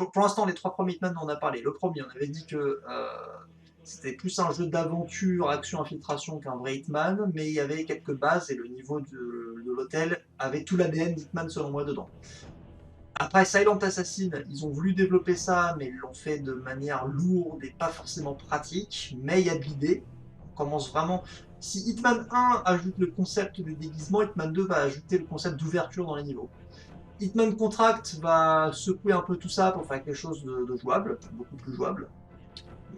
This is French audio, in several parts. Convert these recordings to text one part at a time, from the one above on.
pour l'instant, les 3 premiers Hitman dont on a parlé. Le premier, on avait dit que c'était plus un jeu d'aventure, action, infiltration qu'un vrai Hitman, mais il y avait quelques bases et le niveau de l'hôtel avait tout l'ADN d'Hitman selon moi dedans. Après Silent Assassin, ils ont voulu développer ça, mais ils l'ont fait de manière lourde et pas forcément pratique, mais il y a de l'idée. On commence vraiment. Si Hitman 1 ajoute le concept de déguisement, Hitman 2 va ajouter le concept d'ouverture dans les niveaux. Hitman Contract va secouer un peu tout ça pour faire quelque chose de jouable, beaucoup plus jouable,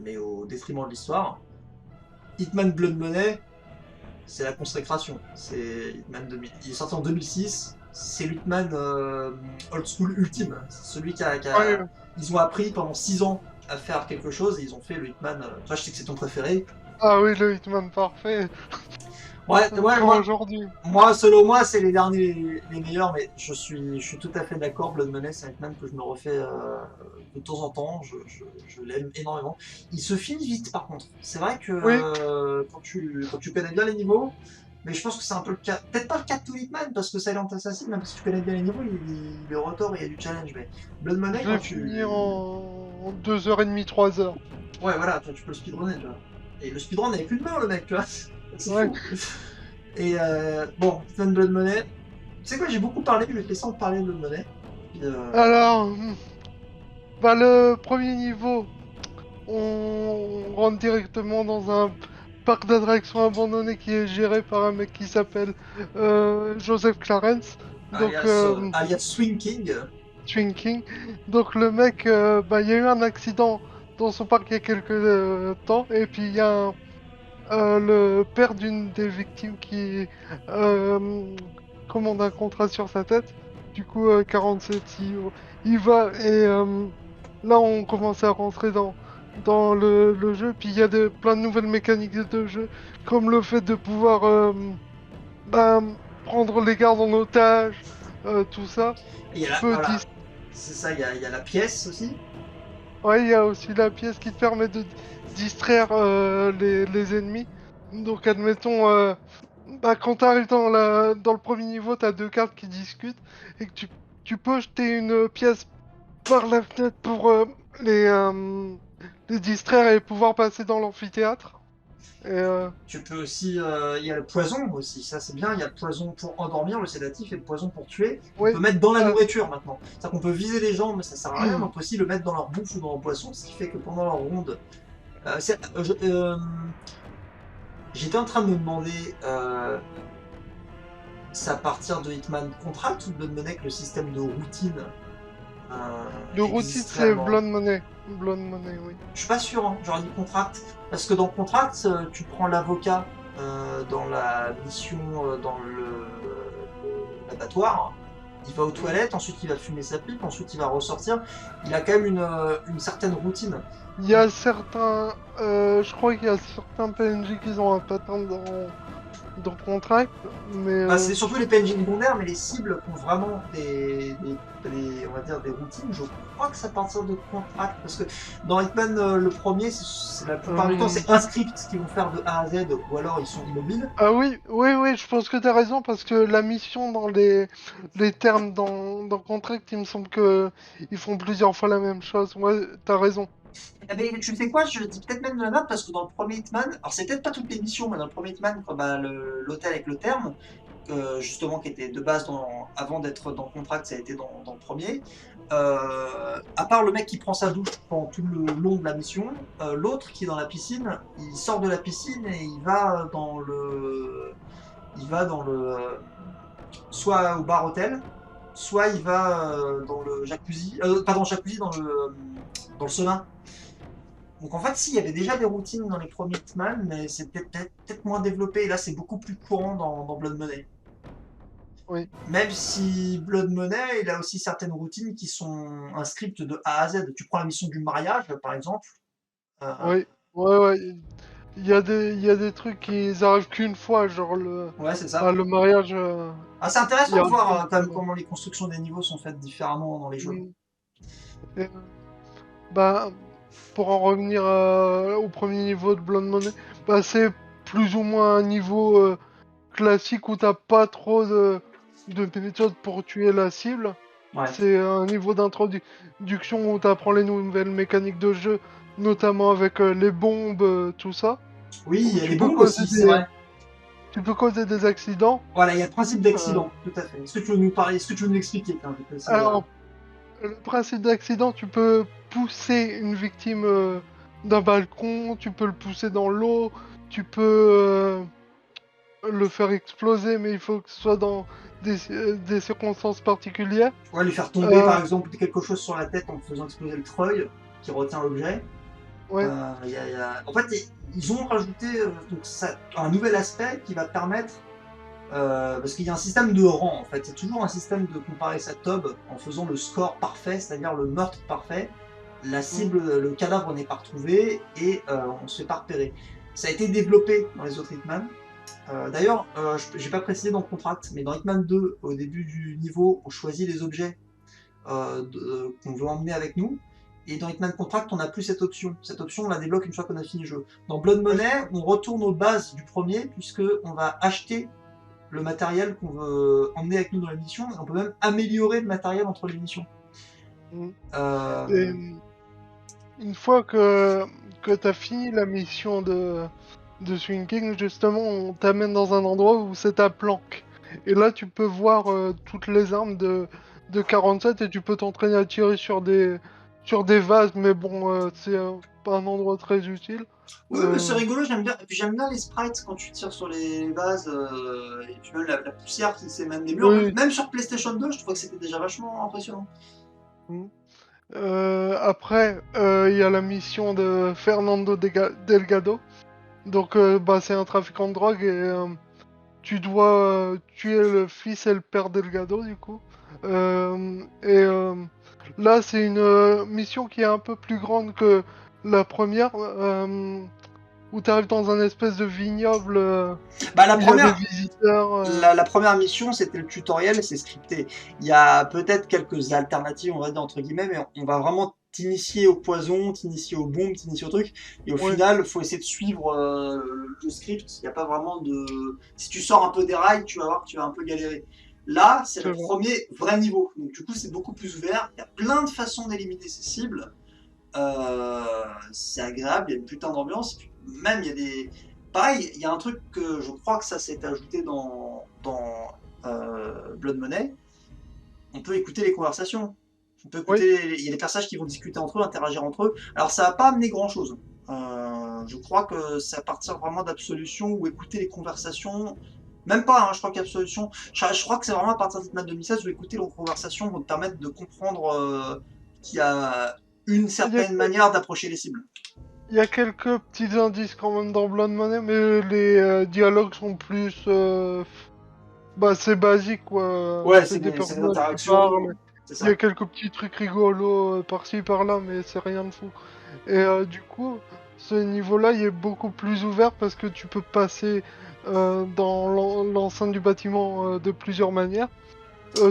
mais au détriment de l'histoire. Hitman Blood Money, c'est la consécration. C'est Hitman 2000. Il est sorti en 2006. C'est l'Hitman old school ultime. C'est celui Ouais. Ils ont appris pendant 6 ans à faire quelque chose et ils ont fait le Hitman. Toi, je sais que c'est ton préféré. Ah oui, le Hitman parfait, Ouais, comme aujourd'hui. selon moi, c'est les derniers les meilleurs, mais je suis tout à fait d'accord. Blood Money, c'est un Hitman que je me refais de temps en temps. Je l'aime énormément. Il se finit vite, par contre. C'est vrai que Oui, quand tu connais bien les niveaux, mais je pense que c'est un peu le cas. Peut-être pas le cas de tout Hitman, parce que Silent Assassin, même si tu connais bien les niveaux, il est retors et il y a du challenge. Mais Blood Money, je quand l'ai fini tu. en 2h30, 3h. Ouais, voilà, tu peux le speedrunner, tu vois. Et le speedrun avec une main, le mec, tu vois. C'est Ouais. fou. Et bon, Hitman Blood Money. Tu sais quoi, j'ai beaucoup parlé, je vais te laisser en parler de Blood Money. Puis, Alors, bah le premier niveau, on rentre directement dans un parc d'attractions abandonné qui est géré par un mec qui s'appelle Joseph Clarence. Donc, alias Swing King. Twinking. Donc le mec, bah il y a eu un accident dans son parc il y a quelques temps, et puis il y a le père d'une des victimes qui euh, commande un contrat sur sa tête. Du coup, 47, il va, et là on commence à rentrer dans le jeu. Puis il y a plein de nouvelles mécaniques de jeu, comme le fait de pouvoir bah, prendre les gardes en otage, tout ça. Et il y a Tu peux voilà, c'est ça, il y a la pièce aussi. Ouais, il y a aussi la pièce qui te permet de distraire les ennemis. Donc, admettons, bah, quand tu arrives dans le premier niveau, tu as deux cartes qui discutent et que tu peux jeter une pièce par la fenêtre pour les distraire et pouvoir passer dans l'amphithéâtre. Et, Tu peux aussi, il y a le poison aussi, ça c'est bien. Il y a le poison pour endormir, le sédatif, et le poison pour tuer. On peut ouais, mettre dans la euh, nourriture maintenant. C'est-à-dire qu'on peut viser les gens, mais ça sert à rien. Mais on peut aussi le mettre dans leur bouffe ou dans leur boisson, ce qui fait que pendant leur ronde, j'étais en train de me demander, c'est à partir de Hitman Contract ou de Blood Money que le système de routine le routine, existe c'est réellement. Blood Money. Blood Money, oui. Je suis pas sûr, hein, j'aurais dit Contract. Parce que dans Contract, tu prends l'avocat dans la mission dans l'abattoir. Il va aux Mm. toilettes, ensuite il va fumer sa pipe, ensuite il va ressortir. Il a quand même une certaine routine. Il y a certains, je crois qu'il y a certains PNJ qui ont un pattern dans Contract, mais Bah, c'est surtout les PNJ secondaires, mais les cibles qui ont vraiment on va dire des routines, je crois que c'est à partir de Contract, parce que dans Hitman le premier, la plupart du temps euh, c'est un script qu'ils vont faire de A à Z, ou alors ils sont immobiles. ah oui, oui, oui, je pense que tu as raison parce que la mission dans les termes dans Contract, il me semble que ils font plusieurs fois la même chose. Ouais, t'as raison. Eh ben, tu sais quoi, je dis peut-être même de la map parce que dans le premier Hitman, alors c'est peut-être pas toutes les missions, mais dans le premier Hitman, quand, bah, l'hôtel avec le terme, justement qui était de base avant d'être dans le contract, ça a été dans le premier. À part le mec qui prend sa douche pendant tout le long de la mission, l'autre qui est dans la piscine, il sort de la piscine et il va dans le, soit au bar hôtel, soit il va dans le jacuzzi, pas dans le jacuzzi, dans le sauna. Donc en fait, si, il y avait déjà des routines dans les premiers Hitman, mais c'est peut-être moins développé. Et là, c'est beaucoup plus courant dans Blood Money. Oui, Même si Blood Money, il a aussi certaines routines qui sont un script de A à Z. Tu prends la mission du mariage, par exemple. euh, oui, ouais, ouais. Il y a des trucs qui arrivent qu'une fois, genre ouais, c'est bah, ça. le mariage, Ah, c'est il y intéressant de arrive voir qu'une quand même fois. comment les constructions des niveaux sont faites différemment dans les jeux. Mm. Et, bah, pour en revenir au premier niveau de Blood Money, bah, c'est plus ou moins un niveau classique où t'as pas trop de méthodes pour tuer la cible. Ouais. C'est un niveau d'introduction où tu apprends les nouvelles mécaniques de jeu, notamment avec les bombes, tout ça. Oui, il Où y a les bombes aussi, c'est vrai. tu peux causer des accidents. Voilà, il y a le principe euh, d'accident, tout à fait. Est-ce que tu veux nous parler, est-ce que tu veux nous expliquer, tiens, je vais te laisser, alors, le principe d'accident, tu peux pousser une victime d'un balcon, tu peux le pousser dans l'eau, tu peux le faire exploser, mais il faut que ce soit dans des circonstances particulières. ouais, lui faire tomber Euh, par exemple quelque chose sur la tête en faisant exploser le treuil qui retient l'objet. ouais, En fait, ils ont rajouté donc un nouvel aspect qui va permettre, parce qu'il y a un système de rang en fait, c'est toujours un système de comparer sa tob en faisant le score parfait, c'est-à-dire le meurtre parfait. La mm, cible, le cadavre n'est pas retrouvé et on se fait pas repérer. Ça a été développé dans les autres Hitman. D'ailleurs, j'ai pas précisé dans le contract, mais dans Hitman 2, au début du niveau, on choisit les objets qu'on veut emmener avec nous. Et dans Hitman Contract, on n'a plus cette option. Cette option, on la débloque une fois qu'on a fini le jeu. Dans Blood ouais, Money, on retourne aux bases du premier, puisque on va acheter le matériel qu'on veut emmener avec nous dans la mission, et on peut même améliorer le matériel entre les missions. mm. Et, Euh, une fois que tu as fini la mission de Swing King, justement, on t'amène dans un endroit où c'est ta planque. Et là, tu peux voir toutes les armes de 47 et tu peux t'entraîner à tirer sur des vases, mais bon, c'est pas un endroit très utile. Oui, mais c'est Euh, rigolo, j'aime bien. Et puis j'aime bien les sprites quand tu tires sur les vases, et puis même la poussière qui s'émane des murs. oui. Même sur PlayStation 2, je trouvais que c'était déjà vachement impressionnant. Mm. Après, il y a la mission de Fernando Delgado. Donc, bah, c'est un trafiquant de drogue et tu dois tuer le fils et le père Delgado, du coup. Là, c'est une mission qui est un peu plus grande que la première, où tu arrives dans un espèce de vignoble Bah, la où il y a des première, visiteurs. la première mission, c'était le tutoriel, c'est scripté. Il y a peut-être quelques alternatives, on va dire entre guillemets, mais on va vraiment t'initier au poison, t'initier aux bombes, t'initier au truc. Et au Ouais, final, il faut essayer de suivre le script. Il n'y a pas vraiment de. Si tu sors un peu des rails, tu vas voir que tu vas un peu galérer. Là, c'est c'est le vrai. premier vrai niveau. Donc, du coup, c'est beaucoup plus ouvert. Il y a plein de façons d'éliminer ces cibles. Euh, c'est agréable, il y a une putain d'ambiance. Même, il y a des. Pareil, il y a un truc que je crois que ça s'est ajouté dans Blood Money. On peut écouter les conversations. On peut Oui, écouter. Il y a des personnages qui vont discuter entre eux, interagir entre eux. Alors, ça va pas amener grand chose. Je crois que c'est à partir vraiment d'Absolution ou écouter les conversations. Même pas, hein, je crois qu'Absolution. Je crois que c'est vraiment à partir d'Hitman 2016 où écouter les conversations vont te permettre de comprendre qu'il y a une il y a, certaine manière d'approcher les cibles. il y a quelques petits indices quand même dans Blood Money, mais les dialogues sont plus. Bah, c'est basique, quoi. Ouais, C'est des c'est des personnages qui interactions, parlent. c'est Il y a ça. quelques petits trucs rigolos par-ci par-là, mais c'est rien de fou. Et du coup, ce niveau-là, il est beaucoup plus ouvert parce que tu peux passer dans l'enceinte du bâtiment de plusieurs manières.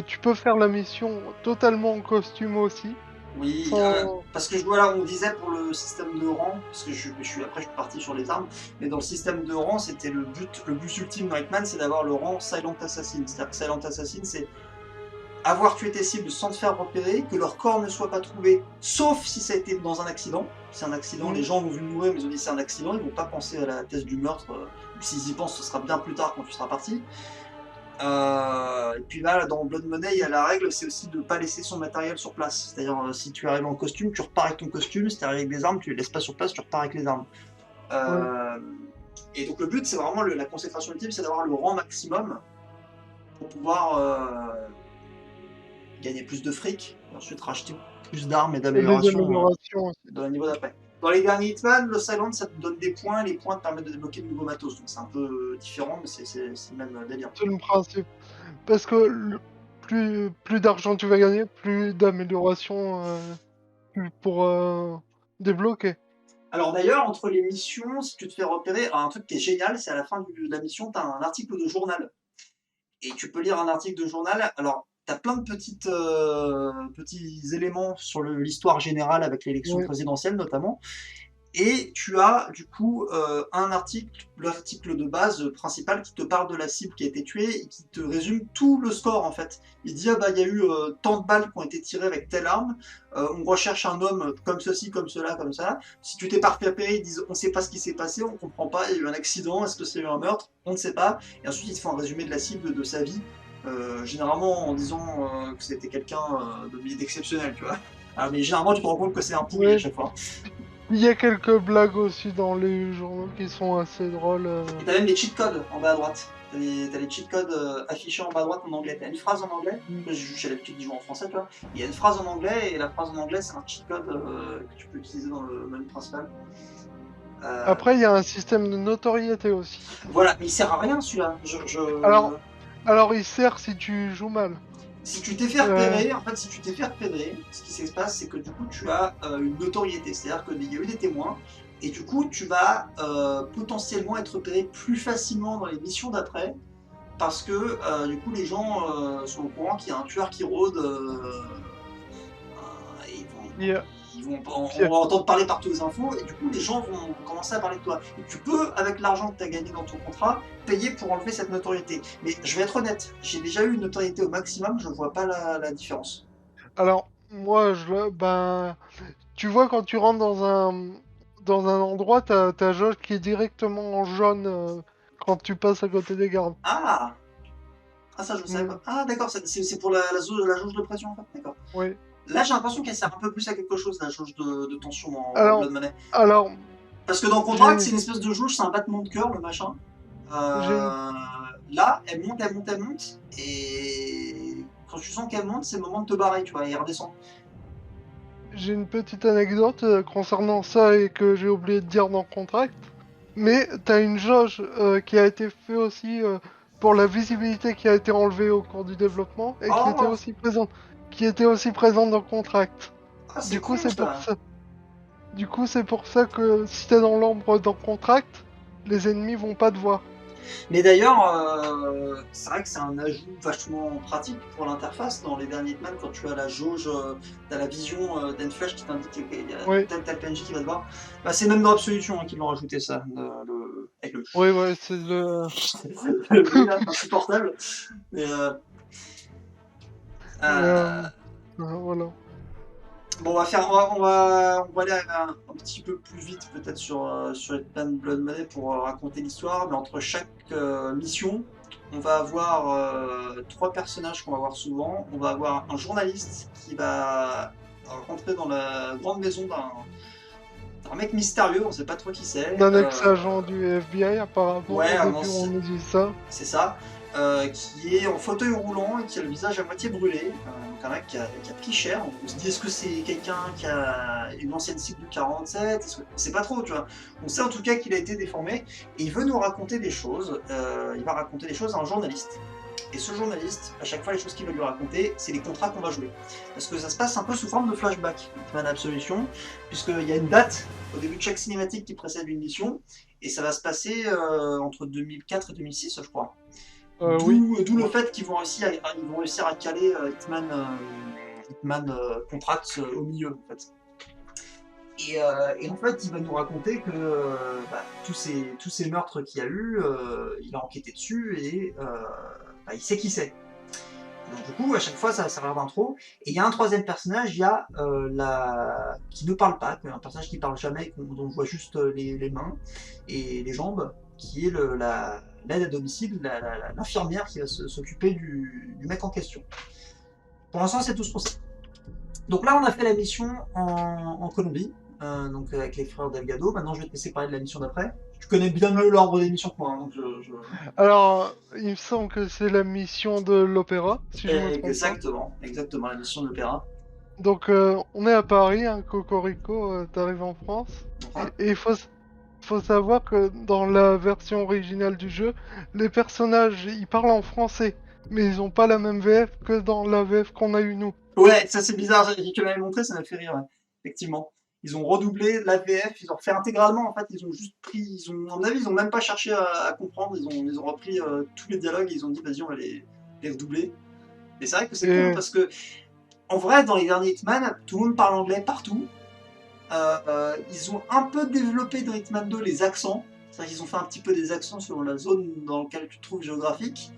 Tu peux faire la mission totalement en costume aussi, Oui, sans... parce que voilà, on disait pour le système de rang, parce que après je suis parti sur les armes, mais dans le système de rang, c'était le but ultime dans Hitman, c'est d'avoir le rang Silent Assassin. C'est-à-dire que Silent Assassin, c'est avoir tué tes cibles sans te faire repérer, que leur corps ne soit pas trouvé, sauf si ça a été dans un accident. C'est un accident, les Mm, gens ont vu mourir, mais ils ont dit c'est un accident, ils vont pas penser à la thèse du meurtre, ou s'ils y pensent, ce sera bien plus tard quand tu seras parti. Et puis là, dans Blood Money, il y a la règle, c'est aussi de ne pas laisser son matériel sur place. C'est-à-dire, si tu arrives en costume, tu repars avec ton costume. Si tu arrives avec des armes, tu les laisses pas sur place, tu repars avec les armes. ouais. Euh, et donc le but, c'est vraiment la consécration ultime, c'est d'avoir le rang maximum pour pouvoir gagner plus de fric, et ensuite racheter plus d'armes et Et les d'améliorations améliorations aussi. dans le niveau d'après. Dans les derniers Hitman, le Silent, ça te donne des points, les points te permettent de débloquer de nouveaux matos. Donc c'est un peu différent, mais c'est le même délire. C'est le principe. Parce que plus d'argent tu vas gagner, plus d'améliorations pour débloquer. Alors d'ailleurs, entre les missions, si tu te fais repérer, un truc qui est génial, c'est à la fin de la mission, tu as un article de journal. Et tu peux lire un article de journal. Alors, tu as plein de petits éléments sur l'histoire générale avec l'élection Oui. présidentielle notamment. Et tu as du coup un article, l'article de base principal qui te parle de la cible qui a été tuée et qui te résume tout le score en fait. Il dit ah bah il y a eu tant de balles qui ont été tirées avec telle arme, on recherche un homme comme ceci, comme cela, comme ça. Si tu t'es pas repéré, ils disent on sait pas ce qui s'est passé, on comprend pas, il y a eu un accident, est-ce que c'est eu un meurtre, on ne sait pas. Et ensuite ils te font un résumé de la cible, de sa vie, généralement en disant que c'était quelqu'un d'exceptionnel, tu vois. Alors, mais généralement tu te rends compte que c'est un pourri à Ouais. chaque fois. Il y a quelques blagues aussi dans les journaux qui sont assez drôles. Et t'as même les cheat codes en bas à droite. T'as les cheat codes affichés en bas à droite en anglais. T'as une phrase en anglais. J'ai l'habitude d'y jouer en français, tu vois. Il y a une phrase en anglais et la phrase en anglais, c'est un cheat code que tu peux utiliser dans le menu principal. Euh, Après, il y a un système de notoriété aussi. voilà, mais il sert à rien celui-là. Alors, alors il sert si tu joues mal. Si tu t'es fait Euh, repérer, en fait, si tu t'es fait repérer, ce qui se passe, c'est que du coup, tu as une notoriété. C'est-à-dire qu'il y a eu des témoins, et du coup, tu vas potentiellement être repéré plus facilement dans les missions d'après, parce que du coup, les gens sont au courant qu'il y a un tueur qui rôde, et il y a- on va entendre parler par toutes les infos, et du coup, les gens vont commencer à parler de toi. Et tu peux, avec l'argent que tu as gagné dans ton contrat, payer pour enlever cette notoriété. Mais je vais être honnête, j'ai déjà eu une notoriété au maximum, je vois pas la différence. Alors, moi, ben, tu vois, quand tu rentres dans un endroit, t'as ta jauge qui est directement en jaune quand tu passes à côté des gardes. Ah, ah ça je ne savais Hmm, pas. Ah d'accord, c'est pour la jauge de pression en fait, d'accord. oui. Là j'ai l'impression qu'elle sert un peu plus à quelque chose, la jauge de tension dans Alors, Blood Money. alors, Parce que dans Contract, j'ai, c'est une espèce de jauge, c'est un battement de cœur, le machin. j'ai une, Euh, Là, elle monte, elle monte, elle monte, et quand tu sens qu'elle monte, c'est le moment de te barrer, tu vois, et elle redescend. j'ai une petite anecdote concernant ça et que j'ai oublié de dire dans le contract. Mais t'as une jauge qui a été fait aussi pour la visibilité qui a été enlevée au cours du développement et Oh, qui était aussi présente dans le contract. ah, c'est Du coup, con c'est pour ça. ça. Du coup, c'est pour ça que si t'es dans l'ombre dans le contract, les ennemis vont pas te voir. Mais d'ailleurs, c'est vrai que c'est un ajout vachement pratique pour l'interface. Dans les derniers Hitman, quand tu as la jauge, tu as la vision d'Enflash qui t'indique qu'il y a Oui, tel PNJ qui va te voir. Bah, c'est même dans Absolution hein, qu'ils l'ont rajouté ça, avec le, oui, ouais, c'est le. le bruit là, insupportable. Mais, Et, euh, voilà. bon, on va aller un petit peu plus vite peut-être sur Hitman Blood Money pour raconter l'histoire. Mais entre chaque mission, on va avoir trois personnages qu'on va voir souvent. On va avoir un journaliste qui va rentrer dans la grande maison d'un mec mystérieux, on ne sait pas trop qui c'est. D'un ex-agent du FBI, apparemment. Ouais, Au début, on nous dit ça. c'est ça, qui est en fauteuil roulant et qui a le visage à moitié brûlé. Donc un mec qui a pris cher. On se dit est-ce que c'est quelqu'un qui a une ancienne cible du 47 On sait pas trop, tu vois. On sait en tout cas qu'il a été déformé et il veut nous raconter des choses. Il va raconter des choses à un journaliste. Et ce journaliste, à chaque fois, les choses qu'il va lui raconter, c'est les contrats qu'on va jouer. Parce que ça se passe un peu sous forme de flashback, Hitman Absolution, puisqu'il y a une date au début de chaque cinématique qui précède une mission, et ça va se passer entre 2004 et 2006, je crois. Oui. D'où le fait qu'ils vont réussir à caler Hitman Contracts au milieu, en fait. Et en fait, il va nous raconter que bah, tous ces meurtres qu'il y a eu, il a enquêté dessus et bah, il sait qui c'est. Donc, du coup, à chaque fois, ça sert d'intro. Et il y a un troisième personnage, il y a qui ne parle pas, un personnage qui parle jamais, dont on voit juste les mains et les jambes, qui est l'aide à domicile, l'infirmière qui va s'occuper du mec en question. Pour l'instant, c'est tout ce qu'on sait. Donc là, on a fait la mission en Colombie, donc avec les frères Delgado. Maintenant, je vais te laisser parler de la mission d'après. Tu connais bien mieux l'ordre des missions que moi, hein, donc Alors, il me semble que c'est la mission de l'opéra, si je me trompe pas. Exactement, exactement, la mission de l'opéra. Donc, on est à Paris, hein, Cocorico, t'arrives en France. Enfin, Et faut savoir que dans la version originale du jeu, les personnages, ils parlent en français. Mais ils ont pas la même VF que dans la VF qu'on a eu nous. ouais, ça c'est bizarre, tu m'avais montré, ça m'a fait rire, ouais. Effectivement. Ils ont redoublé l'AVF, ils ont refait intégralement, en fait, ils ont juste pris, à mon avis, ils ont même pas cherché à comprendre, ils ont repris tous les dialogues et ils ont dit, vas-y, on va les redoubler. Et c'est vrai que c'est con, Et parce que, en vrai, dans les derniers Hitman, tout le monde parle anglais partout, Ils ont un peu développé dans Hitman 2 les accents. C'est-à-dire qu'ils ont fait un petit peu des accents selon la zone dans laquelle tu te trouves géographique.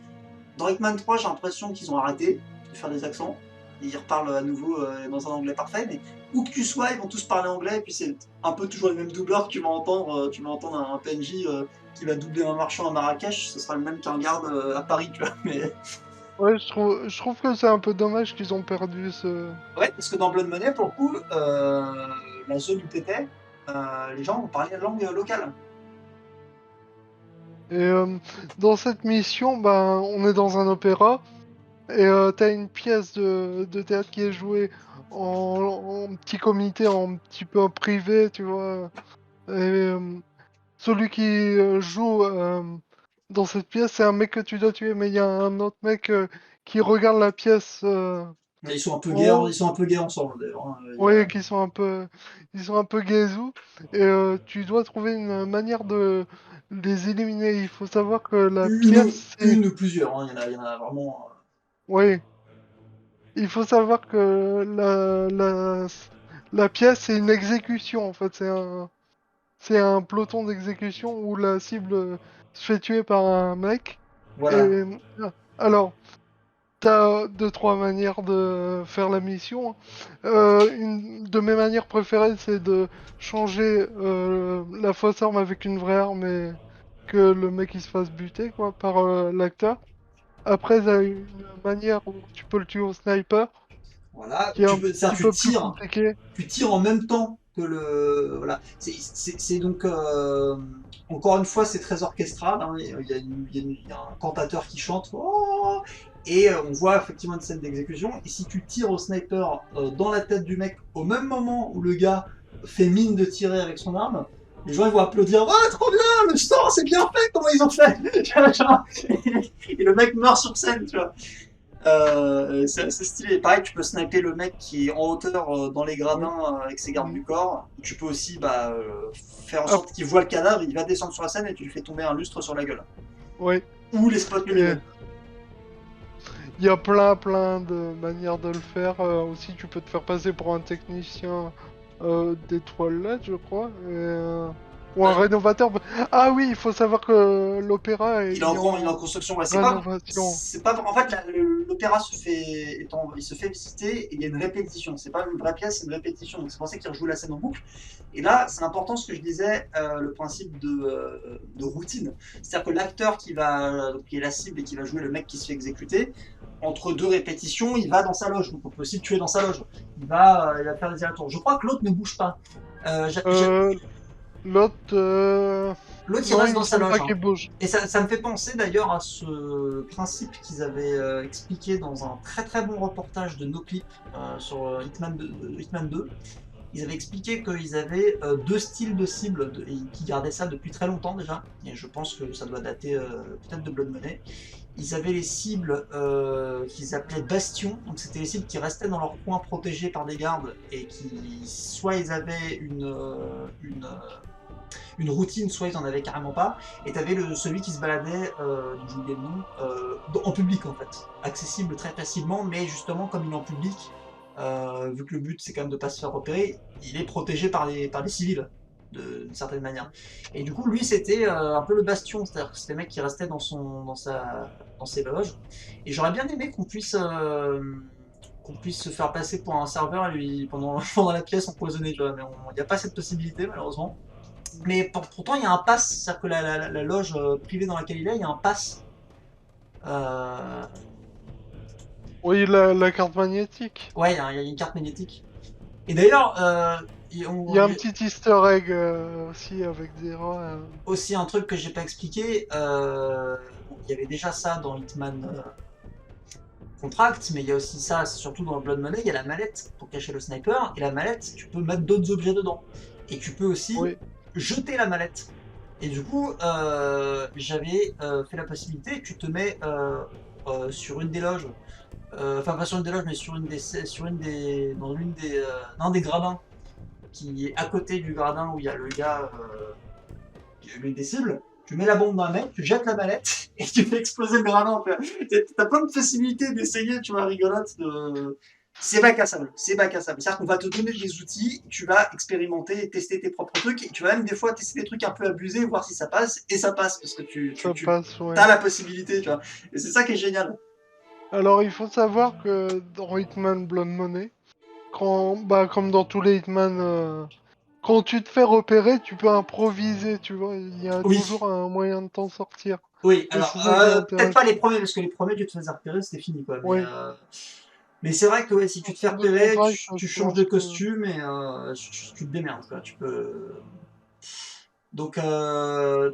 Dans Hitman 3, j'ai l'impression qu'ils ont arrêté de faire des accents. Ils reparlent à nouveau dans un anglais parfait, mais où que tu sois, ils vont tous parler anglais, et puis c'est un peu toujours les mêmes doubleurs que tu vas entendre. Tu vas entendre un PNJ qui va doubler un marchand à Marrakech, ce sera le même qu'un garde à Paris, tu vois. Mais Ouais, je trouve que c'est un peu dommage qu'ils ont perdu ce. ouais, parce que dans Blood Money, pour le coup, la zone où t'étais, les gens ont parlé la langue locale. Et dans cette mission, ben, on est dans un opéra et t'as une pièce de théâtre qui est jouée en petit comité, en petit peu privé, tu vois. Et celui qui joue dans cette pièce, c'est un mec que tu dois tuer, mais il y a un autre mec qui regarde la pièce Ils sont un peu en gays, haut. ils sont un peu gays ensemble d'ailleurs. Hein. Oui, ils sont un peu gaizous. Et tu dois trouver une manière de les éliminer. Il faut savoir que la pièce, c'est. Une ou plusieurs, hein. Il y en a vraiment. Oui, il faut savoir que la pièce, c'est une exécution, en fait. C'est un peloton d'exécution où la cible se fait tuer par un mec. Et Voilà. alors, t'as deux, trois manières de faire la mission, hein. Une de mes manières préférées, c'est de changer la fausse arme avec une vraie arme et que le mec il se fasse buter quoi par l'acteur. Après, t'as une manière où tu peux le tuer au sniper, Voilà. qui est Tu un peux, ça, petit peu plus compliqué. tu tires en même temps que le. Voilà. C'est donc. Encore une fois, c'est très orchestral. Hein. Il y a un cantateur qui chante. Oh, et on voit effectivement une scène d'exécution. Et si tu tires au sniper dans la tête du mec au même moment où le gars fait mine de tirer avec son arme, les gens ils vont applaudir. Oh, trop bien, le sort, c'est bien fait, comment ils ont fait. Et le mec meurt sur scène, tu vois. C'est assez stylé. Pareil, tu peux sniper le mec qui est en hauteur dans les Oui. gradins avec ses gardes Mm. du corps. Tu peux aussi faire en Ap- sorte qu'il voit le cadavre, il va descendre sur la scène et tu lui fais tomber un lustre sur la gueule. oui. Ou les spots Et lumineux. il y a plein de manières de le faire. Aussi, tu peux te faire passer pour un technicien des toilettes, je crois. Ou un Euh, rénovateur. Ah oui, il faut savoir que l'opéra il est en est grand, il est en en construction. Ouais, rénovation. en fait, l'opéra il se fait visiter et il y a une répétition. C'est pas une vraie pièce, c'est une répétition. Donc c'est pour ça qu'il rejoue la scène en boucle. Et là, c'est important ce que je disais, le principe de routine. C'est-à-dire que l'acteur qui est la cible et qui va jouer le mec qui se fait exécuter, entre deux répétitions, il va dans sa loge. Donc on peut aussi le tuer dans sa loge. Il va faire des allers-retours. Je crois que l'autre ne bouge pas. Euh, Euh, L'autre, L'autre, il non, reste il me dans sa semble loge. pas Hein. qu'il bouge. Et ça me fait penser d'ailleurs à ce principe qu'ils avaient expliqué dans un très très bon reportage de NoClip sur Hitman 2. Ils avaient expliqué qu'ils avaient deux styles de cibles et qu'ils gardaient ça depuis très longtemps déjà. Et je pense que ça doit dater peut-être de Blood Money. Ils avaient les cibles qu'ils appelaient bastions. Donc c'était les cibles qui restaient dans leur coin protégés par des gardes et qui soit ils avaient une routine, soit ils en avaient carrément pas. Et t'avais celui qui se baladait, j'ai oublié le nom, en public en fait, accessible très facilement, mais justement comme il est en public, vu que le but c'est quand même de pas se faire repérer, il est protégé par les civils d'une certaine manière. Et du coup, lui, c'était un peu le bastion, c'est-à-dire que c'était le mec qui restait dans ses loges. Et j'aurais bien aimé qu'on puisse se faire passer pour un serveur et lui, pendant la pièce empoisonnée, tu vois, mais il n'y a pas cette possibilité malheureusement. Mais pourtant, il y a un pass, c'est-à-dire que la loge privée dans laquelle il y a un pass. Euh, Oui, la carte magnétique. Ouais, il y a une carte magnétique. Et d'ailleurs, Il y a un petit easter egg aussi avec Zera. aussi un truc que j'ai pas expliqué, bon, il y avait déjà ça dans Hitman Contract, mais il y a aussi ça, surtout dans Blood Money, il y a la mallette pour cacher le sniper, et la mallette, tu peux mettre d'autres objets dedans. Et tu peux aussi Oui, jeter la mallette. Et du coup, j'avais fait la possibilité, tu te mets sur une des loges, enfin pas sur une des loges, mais dans l'un des gradins, qui est à côté du gradin où il y a le gars, l'une des cibles, tu mets la bombe dans le mec, tu jettes la mallette et tu fais exploser le gradin. T'as plein de possibilités d'essayer, tu vois, rigolote C'est bac à sable, c'est bac à sable. C'est-à-dire qu'on va te donner des outils, tu vas expérimenter, tester tes propres trucs, et tu vas même des fois tester des trucs un peu abusés, voir si ça passe, et ça passe, parce que Ça passe, ouais. as la possibilité, tu vois. Et c'est ça qui est génial. Alors, il faut savoir que dans Hitman Blood Money, comme dans tous les Hitman, quand tu te fais repérer, tu peux improviser, tu vois. Il y a Oui, toujours un moyen de t'en sortir. oui, Et alors, c'est ça qui est peut-être pas intéressant. les premiers, parce que les premiers, tu te faisais repérer, c'était fini, quoi. Oui. Mais c'est vrai que ouais, si tu te fais De repérer, contract, tu je changes de pense que. costume et tu te démerdes, quoi. Tu peux. Donc,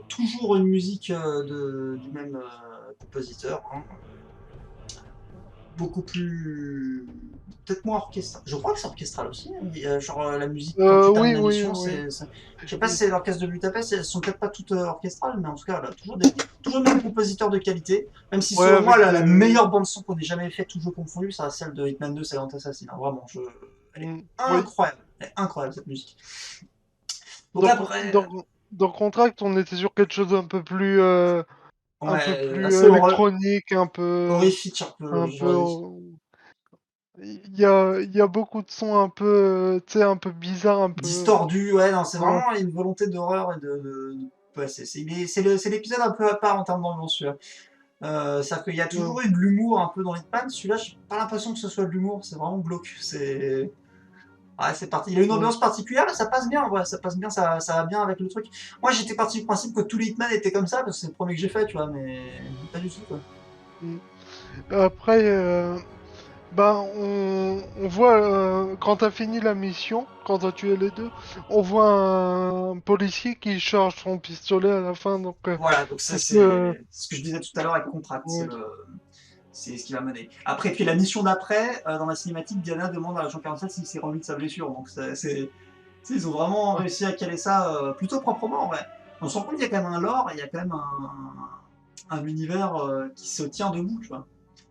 toujours une musique du même compositeur, hein. Beaucoup plus. Peut-être moins orchestral. Je crois que c'est orchestral aussi, hein. Genre, la musique, quand tu termines Oui, la oui, mission, oui. je sais pas si c'est l'orchestre de Budapest, elles sont peut-être pas toutes orchestrales, mais en tout cas, là, toujours des compositeurs de qualité. Même si, Ouais, selon moi, avec la des. meilleure bande-son qu'on ait jamais fait, toujours confondue, c'est celle de Hitman 2, Silent Assassin, hein. Vraiment, elle est Oui. incroyable. Elle est incroyable, cette musique. Donc Dans, après, dans Contract, on était sur quelque chose un peu ouais, plus assez électronique, horrifique, un peu, un peu. j'aurais dit. Il y a beaucoup de sons un peu, tu sais, un peu bizarres, un peu. Distordu, ouais, non, c'est Ouais. vraiment une volonté d'horreur et ouais, c'est l'épisode un peu à part en termes d'ambiance, celui-là. C'est-à-dire qu'il y a Ouais. toujours eu de l'humour un peu dans Hitman. Celui-là, j'ai pas l'impression que ce soit de l'humour, c'est vraiment glauque. Ouais, c'est parti. Il a une Ouais. ambiance particulière, mais ça passe bien, ouais, ça passe bien, ça va bien avec le truc. Moi, j'étais parti du principe que tous les Hitman étaient comme ça, parce que c'est le premier que j'ai fait, tu vois, mais pas du tout, quoi. Mm. Après, on voit, quand t'as fini la mission, quand t'as tué les deux, on voit un policier qui charge son pistolet à la fin, donc Voilà, donc ça, c'est que. c'est ce que je disais tout à l'heure avec Contract, Ouais. c'est ce qui va mener. Après, puis la mission d'après, dans la cinématique, Diana demande à l'agent 47 s'il s'est remis de sa blessure. Donc ils ont vraiment Ouais. réussi à caler ça plutôt proprement, ouais. On se rend compte qu'il y a quand même un lore, il y a quand même un univers qui se tient debout, tu vois.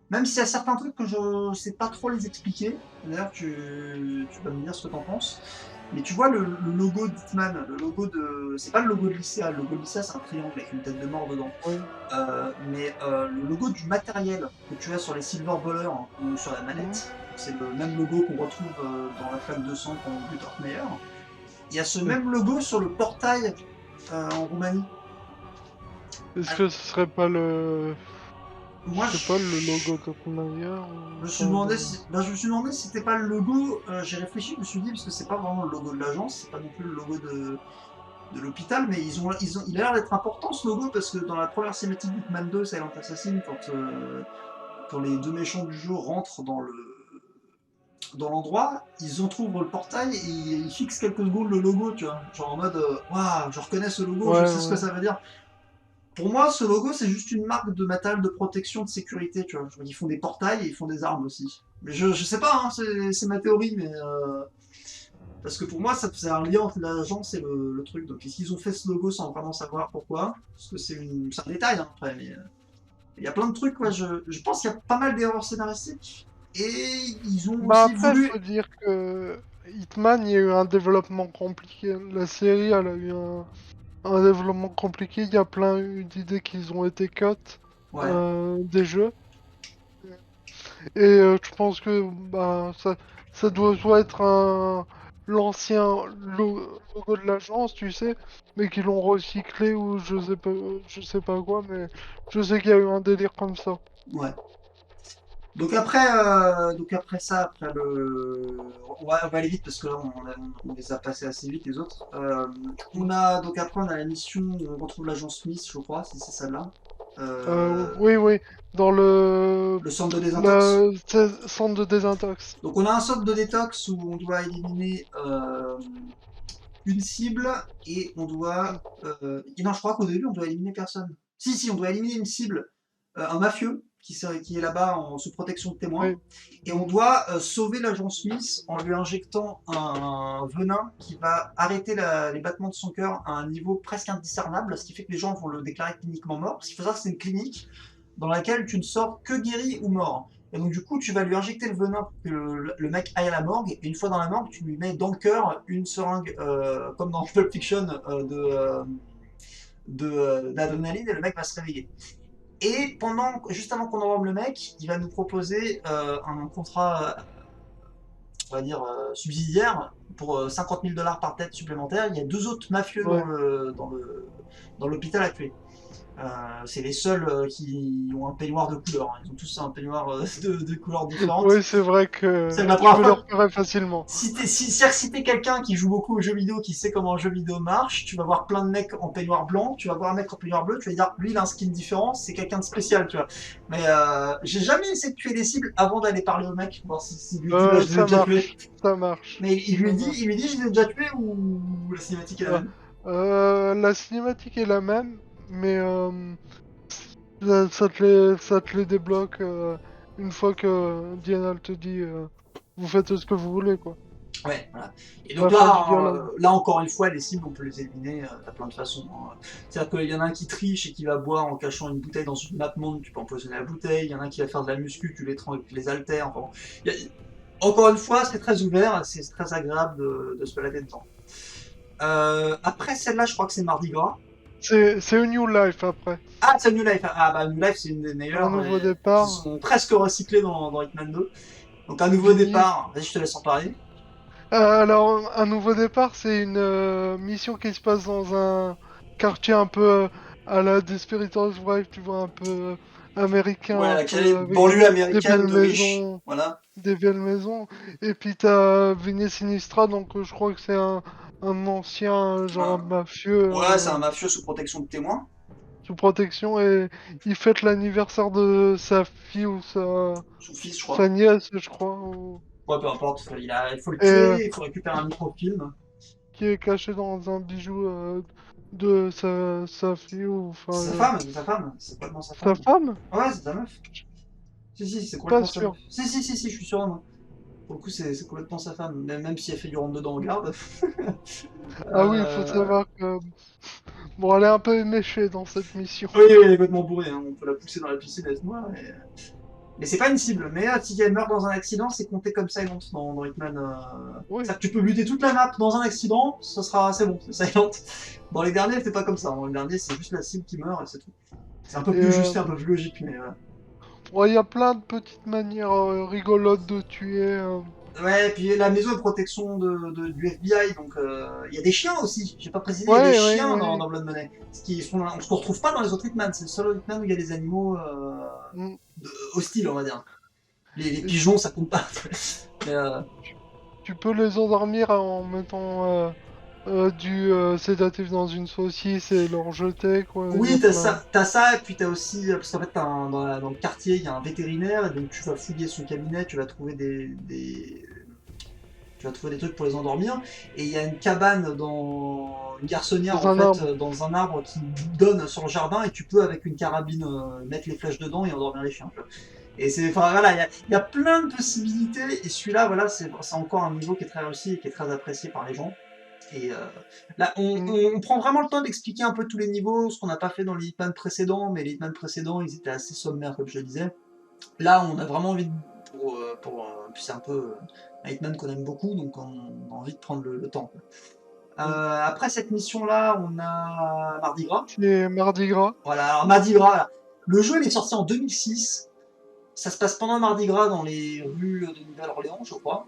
Même s'il y a certains trucs que je sais pas trop les expliquer. D'ailleurs, tu vas me dire ce que t'en penses. Mais tu vois le logo d'Hitman, le logo de. C'est pas le logo de Lycia, le logo de Lycia c'est un triangle avec une tête de mort dedans. Ouais. Mais le logo du matériel que tu as sur les Silver Ballers hein, ou sur la Mhm. manette, c'est le même logo qu'on retrouve dans la flaque de sang qu'on bute Meyer. Il y a ce même logo sur le portail en Roumanie. Est-ce Ah, que ce serait pas le. moi, Je sais pas, le logo de Meyer ou enfin de. je me suis demandé si c'était pas le logo. J'ai réfléchi, je me suis dit parce que c'est pas vraiment le logo de l'agence, c'est pas non plus le logo de l'hôpital, mais il a l'air d'être important ce logo parce que dans la première cinématique d'Hitman 2, Silent Assassin, quand les deux méchants du jeu rentrent dans l'endroit, ils entrouvent le portail et ils fixent quelques secondes le logo, tu vois. Genre en mode, waouh, je reconnais ce logo, je Ouais, sais ce que ouais. ça veut dire. Pour moi, ce logo, c'est juste une marque de matériel de protection, de sécurité, tu vois. Genre, ils font des portails et ils font des armes aussi. Mais je sais pas, hein, c'est ma théorie, mais. Parce que pour moi, ça faisait un lien entre l'agence et le truc. Donc, est-ce qu'ils ont fait ce logo sans vraiment savoir pourquoi? Parce que c'est un détail, hein, après, mais. Il y a plein de trucs, quoi. Je pense qu'il y a pas mal d'erreurs scénaristiques. Et ils ont Bah aussi après, voulu. faut dire que Hitman, il y a eu un développement compliqué. La série, elle a eu un développement compliqué. Il y a plein eu d'idées qui ont été cut Ouais. des jeux. Et je pense que bah ça doit être l'ancien logo de l'agence, tu sais, mais qu'ils l'ont recyclé ou je sais pas quoi, mais je sais qu'il y a eu un délire comme ça. Ouais. Donc après ça, après on va aller vite parce que là on les a passés assez vite les autres. Donc après on a la mission où on retrouve l'agent Smith, je crois, si c'est celle-là. Oui, oui, dans Le centre de désintox. le centre de désintox. Donc on a un centre de détox où on doit éliminer une cible et on doit. Et non, je crois qu'au début on doit éliminer personne. Si, on doit éliminer une cible, un mafieux qui est là-bas sous protection de témoins. Oui. Et on doit sauver l'agent Smith en lui injectant un venin qui va arrêter les battements de son cœur à un niveau presque indiscernable, ce qui fait que les gens vont le déclarer cliniquement mort. Parce qu'il faut savoir que c'est une clinique dans laquelle tu ne sors que guéri ou mort. Et donc du coup, tu vas lui injecter le venin pour que le mec aille à la morgue. Et une fois dans la morgue, tu lui mets dans le cœur une seringue, comme dans Pulp Fiction, d'adrénaline et le mec va se réveiller. Et juste avant qu'on envoie le mec, il va nous proposer un contrat on va dire, subsidiaire pour 50 000 $ par tête supplémentaire. Il y a 2 autres mafieux Ouais. dans l'hôpital à tuer. C'est les seuls qui ont un peignoir de couleur, hein. Ils ont tous un peignoir de couleurs différentes. Oui, c'est vrai C'est que la tu première peux le fois. repérer facilement. Si t'es quelqu'un qui joue beaucoup aux jeux vidéo, qui sait comment un jeu vidéo marche, tu vas voir plein de mecs en peignoir blanc, tu vas voir un mec en peignoir bleu, tu vas dire lui il a un skin différent, c'est quelqu'un de spécial, tu vois. Mais j'ai jamais essayé de tuer les cibles avant d'aller parler au mec, voir s'il lui dit bah je l'ai Ça déjà tué. marche, ça marche, Mais ça marche. il lui dit je l'ai déjà tué ou la cinématique est la Euh, même. la cinématique est la même, mais ça te les débloque une fois que Diana te dit vous faites ce que vous voulez, quoi. Ouais, voilà. Et À donc la fin du là, dialogue. là encore une fois, les cibles, on peut les éliminer, t'as plein de façons, hein. C'est-à-dire qu'il y en a un qui triche et qui va boire en cachant une bouteille dans une map monde, tu peux empoisonner la bouteille. Il y en a un qui va faire de la muscu, tu l'étranges avec les haltères. Enfin, bon. Encore une fois, c'est très ouvert, c'est très agréable de se balader dedans. Après celle-là, je crois que c'est Mardi Gras. C'est A New Life après. Ah, c'est New Life. Ah, bah New Life, c'est une des Un meilleures nouveau qui départ. sont presque recyclées dans Hitman 2. Donc un nouveau Vinny. départ. Vas-y, je te laisse en parler. Alors, un nouveau départ, c'est une mission qui se passe dans un quartier un peu à la Desperate Housewives, tu vois, un peu américain, Ouais, un la peu avec banlieue des américaine belles de riches. maisons, Voilà. des belles maisons. Et puis t'as Vinny Sinistra, donc je crois que c'est un ancien, genre un Un- mafieux Ouais, c'est un mafieux sous protection de témoins. sous protection, et il fête l'anniversaire de sa fille ou Son fils, je sa crois. nièce, je crois, Ouais, peu importe. Il faut le et tuer, il faut récupérer un microfilm. qui est caché dans un bijou de sa fille ou enfin C'est sa femme. C'est complètement sa sa femme. femme? Ouais, c'est sa meuf. Si, c'est Pas complètement sa meuf. sûr. Si, je suis sûr, moi. Pour le coup, c'est complètement sa femme. Même si elle fait du rentre-dedans en garde. Ah oui, il faut euh... savoir que bon, elle est un peu éméchée dans cette mission. Oui, oui, elle est complètement bourrée, hein. On peut la pousser dans la piscine avec moi. Mais c'est pas une cible. Mais si elle meurt dans un accident, c'est compté comme Silent dans Hitman. Oui. C'est-à-dire que tu peux lutter toute la map dans un accident, c'est bon, c'est Silent. Dans les derniers, c'est pas comme ça. Dans les derniers, c'est juste la cible qui meurt et c'est tout. C'est un peu Et plus juste, un peu plus logique, mais bon, il y a plein de petites manières rigolotes de tuer. ouais, et puis la maison de protection du FBI, donc il y a des chiens aussi. J'ai pas précisé, il y a des Ouais, ouais, chiens ouais. dans Blood Money. On se retrouve pas dans les autres Hitman. C'est le seul Hitman où il y a des animaux Mm. hostiles, on va dire. Les Et pigeons, ça compte pas. Mais, tu peux les endormir en mettant du sédatif dans une saucisse et leur jeter, quoi. Il y a oui, plein. t'as ça, et puis t'as aussi, parce qu'en fait, dans le quartier, il y a un vétérinaire, et donc tu vas fouiller son cabinet, tu vas trouver tu vas trouver des trucs pour les endormir, et il y a une cabane une garçonnière Dans en un fait, arbre. dans un arbre qui donne sur le jardin, et tu peux avec une carabine mettre les flèches dedans et endormir les chiens, tu vois. Et enfin voilà, il y a plein de possibilités, et celui-là, voilà, c'est encore un niveau qui est très réussi et qui est très apprécié par les gens. Et là, Mm. on prend vraiment le temps d'expliquer un peu tous les niveaux, ce qu'on n'a pas fait dans les Hitman précédents, mais les Hitman précédents, ils étaient assez sommaires, comme je le disais. Là, on a vraiment envie puis c'est un peu un Hitman qu'on aime beaucoup, donc on a envie de prendre le temps, quoi. Mm. Après cette mission-là, on a Mardi Gras. C'est Mardi Gras. Voilà, alors Mardi Gras, là, le jeu il est sorti en 2006. Ça se passe pendant Mardi Gras dans les rues de Nouvelle-Orléans, je crois.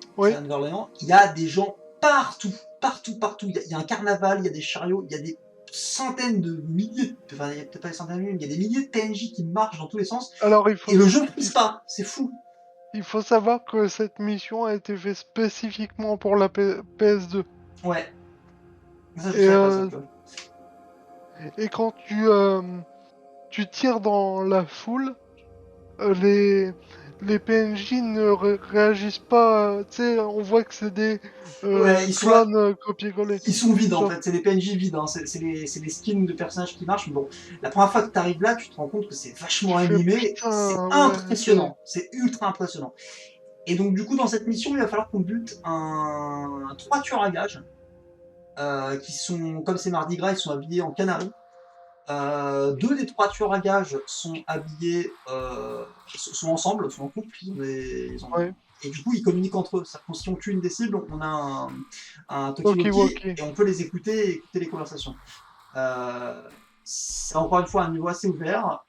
C'est Oui. à Nouvelle-Orléans. Il y a des gens partout, partout, partout. Il y a un carnaval, il y a des chariots, il y a des centaines de milliers, enfin il y a peut-être pas des centaines de milliers, mais il y a des milliers de PNJ qui marchent dans tous les sens. Alors Et le jeu ne frise pas, c'est fou. il faut savoir que cette mission a été faite spécifiquement pour la PS2. Ouais, ça je Et, savais pas ça, tu vois. et quand tu tires dans la foule, euh, les, les PNJ ne réagissent pas. Tu sais, on voit que c'est des Ouais, clones copier-coller. ils sont vides en Genre, fait, c'est des PNJ vides, hein. C'est des skins de personnages qui marchent. Mais bon, la première fois que tu arrives là, tu te rends compte que c'est vachement tu fais animé, c'est putain, ouais, impressionnant, c'est ultra impressionnant. Et donc du coup dans cette mission, il va falloir qu'on bute trois tueurs à gages qui sont, comme c'est Mardi Gras, ils sont habillés en canari. Deux des trois tueurs à gages sont habillés, sont ensemble, sont en couple, ouais. et du coup ils communiquent entre eux. C'est-à-dire que si on tue une des cibles, on a un talkie-walkie Talkie-walkie. et on peut les écouter et écouter les conversations. Euh, c'est encore une fois un niveau assez ouvert.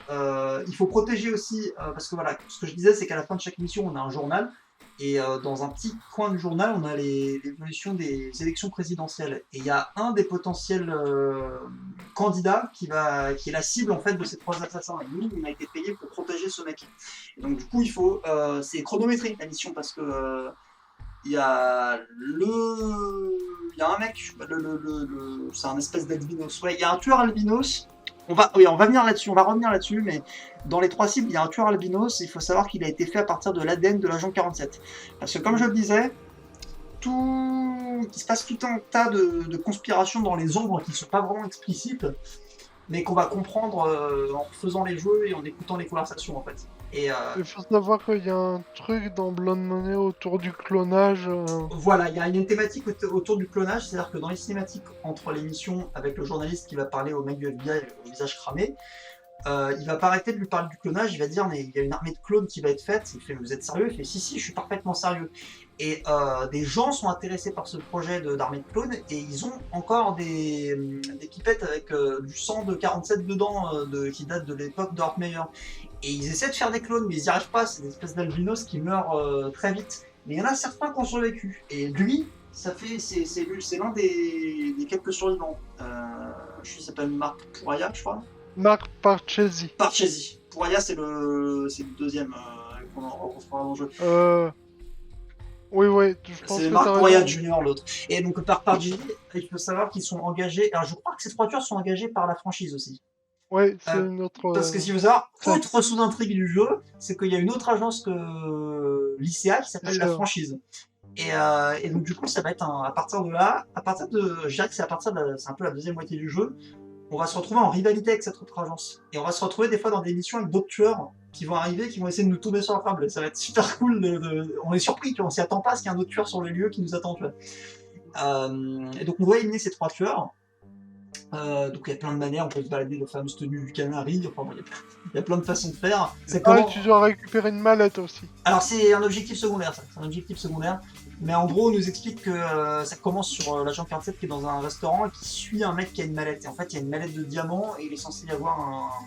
Il faut protéger aussi, parce que voilà, ce que je disais, c'est qu'à la fin de chaque mission, on a un journal. Et dans un petit coin du journal, on a l'évolution des élections présidentielles. Et il y a un des potentiels candidats qui est la cible en fait de ces trois assassins. Et nous, on a été payé pour protéger ce mec. Et donc du coup, c'est chronométré la mission parce que il y a il y a un mec, c'est un espèce d'albinos. Ouais, il y a un tueur albinos. On va venir là-dessus, on va revenir là-dessus, mais dans les trois cibles, il y a un tueur albinos. Il faut savoir qu'il a été fait à partir de l'ADN de l'agent 47. Parce que comme je le disais, il se passe tout un tas de conspirations dans les ombres qui ne sont pas vraiment explicites, mais qu'on va comprendre en faisant les jeux et en écoutant les conversations en fait. Et Il faut savoir qu'il y a un truc dans Blood Money autour du clonage. voilà, il y a une thématique autour du clonage, c'est-à-dire que dans les cinématiques entre les missions avec le journaliste qui va parler au mec du FBI au visage cramé, il va pas arrêter de lui parler du clonage, il va dire mais il y a une armée de clones qui va être faite, il fait vous êtes sérieux? Il fait si je suis parfaitement sérieux. Et des gens sont intéressés par ce projet d'armée de clones et ils ont encore des pipettes avec du sang de 47 dedans qui date de l'époque de Meyer. Et ils essaient de faire des clones mais ils n'y arrivent pas, c'est des espèces d'albinos qui meurent très vite. Mais il y en a certains qui ont survécu. Et lui, c'est l'un des quelques survivants. Il s'appelle Marc Pouraya, je crois. Marc Parchesi. Parchesi. Pouraya, c'est le deuxième qu'on retrouvera dans le jeu. Oui, je pense c'est que Marc t'as Pouraya raison. Junior, l'autre. Et donc, par Parchesi, il faut savoir qu'ils sont engagés. Alors, je crois que ces trois tueurs sont engagés par la franchise aussi. Ouais, c'est une autre. Parce que si vous savez, ça- autre sous-intrigue du jeu, c'est qu'il y a une autre agence que l'ICA qui s'appelle la franchise. Et donc du coup, ça va être à partir de là, je dirais que c'est c'est un peu la deuxième moitié du jeu, on va se retrouver en rivalité avec cette autre agence. Et on va se retrouver des fois dans des missions avec d'autres tueurs qui vont arriver, qui vont essayer de nous tomber sur la table. Ça va être super cool. On est surpris, tu vois, on s'y attend pas parce qu'il y a un autre tueur sur le lieu qui nous attend, tu vois. Et donc on doit éliminer ces trois tueurs. Donc il y a plein de manières, on peut se balader la fameuse tenue du canari, enfin bon, il y a plein de façons de faire. Tu dois récupérer une mallette aussi. Alors c'est un objectif secondaire, ça. C'est un objectif secondaire. Mais en gros, on nous explique que ça commence sur l'agent 47 qui est dans un restaurant et qui suit un mec qui a une mallette. Et en fait, il y a une mallette de diamants et il est censé y avoir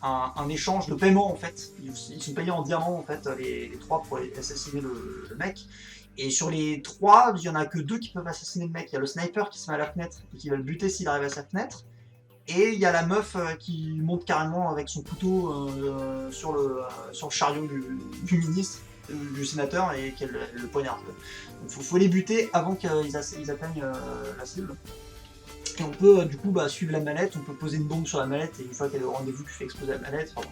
un échange de paiement en fait. Ils sont payés en diamants en fait, les trois pour assassiner le mec. Et sur les trois, il n'y en a que deux qui peuvent assassiner le mec. Il y a le sniper qui se met à la fenêtre et qui va le buter s'il arrive à sa fenêtre. Et il y a la meuf qui monte carrément avec son couteau sur le chariot du ministre, du sénateur, et qu'elle le poignarde. Donc faut les buter avant qu'ils atteignent la cible. Et on peut du coup suivre la mallette, on peut poser une bombe sur la mallette, et une fois qu'elle est au rendez-vous, tu fais exploser la mallette. Enfin,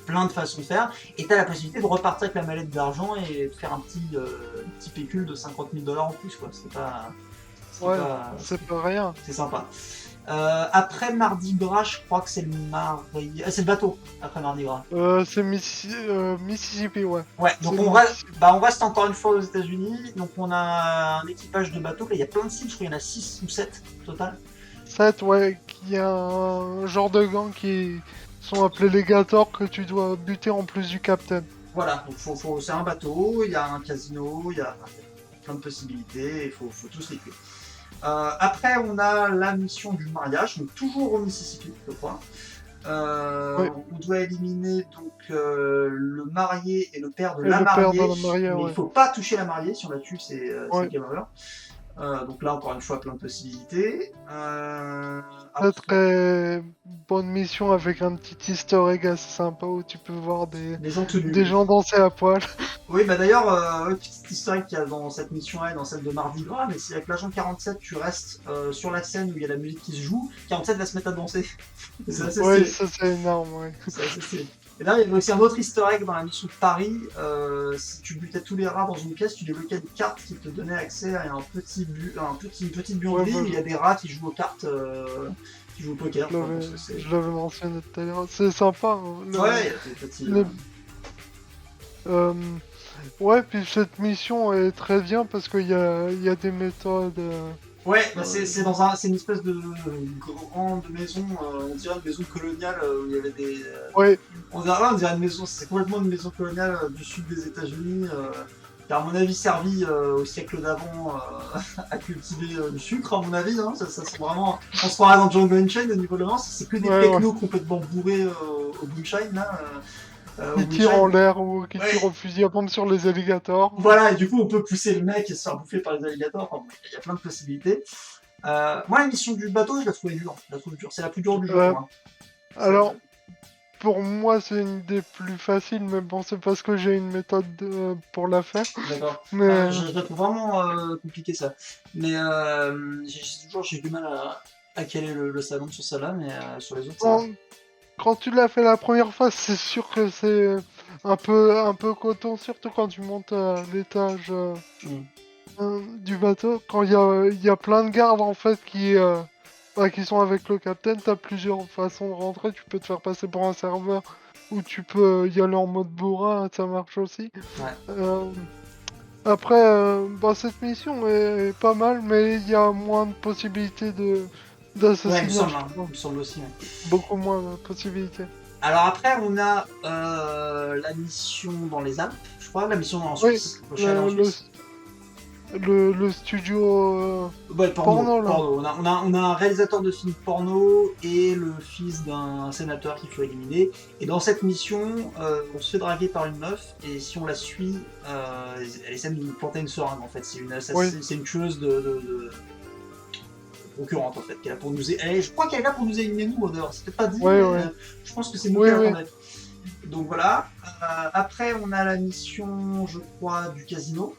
plein de façons de faire. Et tu as la possibilité de repartir avec la mallette d'argent et de faire un petit pécule de 50 000 $ en plus, quoi. C'est pas rien. C'est sympa. Après Mardi Gras, je crois que c'est c'est le bateau, après Mardi Gras. C'est Mississippi, ouais. Ouais, donc on reste encore une fois aux États-Unis. Donc on a un équipage de bateaux. Là, il y a plein de cibles, je crois qu'il y en a 6 ou 7 total. 7, ouais, il y a un genre de gang qui sont appelés les Gators que tu dois buter en plus du capitaine. Voilà, donc c'est un bateau, il y a un casino, il y a plein de possibilités, il faut tous les tuer. Après, on a la mission du mariage, donc toujours au Mississippi, je crois. Ouais. On doit éliminer donc le marié et le père de Et la le père mariée, de la mariée, mais ouais. il faut pas toucher la mariée, si on la tue, c'est Ouais. game over. Donc là, encore une fois, plein de possibilités. Très bonne mission avec un petit easter egg assez sympa où tu peux voir des gens danser à poil. Oui, bah d'ailleurs, petite histoire qu'il y a dans cette mission-là et dans celle de Mardi Gras, mais si avec l'agent 47 tu restes sur la scène où il y a la musique qui se joue, 47 va se mettre à danser. C'est assez Ouais, stylé. ça c'est énorme, ouais. C'est assez stylé. Et là, il y avait aussi un autre easter egg dans la mission de Paris. Si tu butais tous les rats dans une pièce, tu débloquais une carte qui te donnait accès à une petite buanderie où il y a des rats qui jouent aux cartes, qui jouent au poker. Je l'avais mentionné tout à l'heure. C'est sympa. Hein, ouais, il y a des petits. Ouais, puis cette mission est très bien parce qu'il y a des méthodes. Ouais, bah c'est une espèce de grande maison, on dirait une maison coloniale où il y avait des. Ouais. On dirait une maison, c'est complètement une maison coloniale du sud des États-Unis, qui a à mon avis servi au siècle d'avant à cultiver du sucre, à mon avis. Hein, ça c'est vraiment. On se croirait dans Django Unchained au niveau de l'avance, c'est que des technos complètement bourrés au moonshine là. Qui où tire déjà, en l'air ou qui ouais, tire au fusil à pompe sur les alligators. voilà, et du coup, on peut pousser le mec et se faire bouffer par les alligators. Enfin, bon, il y a plein de possibilités. Moi, la mission du bateau, je la trouvais dure. Je la trouve dure. C'est la plus dure du jeu pour Euh, moi. alors, pour moi, c'est une des plus faciles, mais bon, c'est parce que j'ai une méthode pour la faire. D'accord. Mais Je la trouve vraiment compliqué ça. Mais j'ai du mal à caler le salon sur celle-là, mais sur les autres, ça va. bon, quand tu l'as fait la première fois, c'est sûr que c'est un peu coton, surtout quand tu montes à l'étage Hmm. du bateau. Quand il y a plein de gardes en fait qui sont avec le capitaine, t'as plusieurs façons de rentrer. Tu peux te faire passer pour un serveur ou tu peux y aller en mode bourrin, ça marche aussi. Ouais. Euh, Après, bah, cette mission est pas mal, mais il y a moins de possibilités Ouais, il me d'assassinat, semble, je hein. trouve. Il me semble aussi. Ouais. Beaucoup moins de possibilités. Alors après, on a la mission dans les Alpes, je crois, la mission en Oui, Suisse, le chalet en le, le, Suisse. le studio Ouais, porno, porno là. porno. On a un réalisateur de films porno et le fils d'un sénateur qu'il faut éliminer. Et dans cette mission, on se fait draguer par une meuf et si on la suit, elle essaie de nous planter une seringue en fait. Oui, C'est une tueuse de concurrente en fait, qui est là pour nous. Je crois qu'elle est là pour nous éliminer nous d'ailleurs. C'était pas dit, oui, mais oui. je pense que c'est nous Oui, qui oui. l'attendait. Donc voilà. Après, on a la mission, je crois, du casino.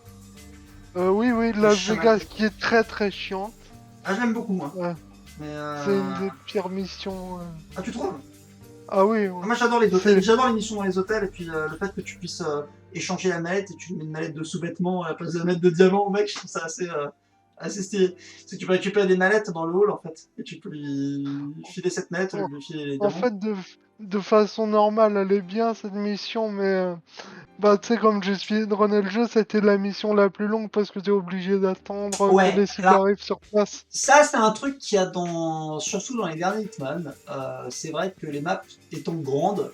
Oui, oui, Le Las Vegas chamaquet. qui est très très chiante. Ah, je l'aime beaucoup moi. Ouais, Mais c'est une des pires missions. ah, tu trouves? Ah oui, ouais. Moi C'est j'adore les missions dans les hôtels et puis le fait que tu puisses échanger la mallette et tu mets une mallette de sous-vêtements à la place de la mallette de diamant au mec, je trouve ça assez stylé. C'est que tu peux récupérer des mallettes dans le hall en fait et tu peux lui filer cette mallette, en, lui filer les en diamants. fait de façon normale, elle est bien cette mission, mais bah tu sais comme j'ai speedrunné le jeu, c'était la mission la plus longue parce que t'es obligé d'attendre que Ouais, les cibles alors arrivent sur place. ça c'est un truc qu'il y a surtout dans les derniers Hitman. C'est vrai que les maps étant grandes,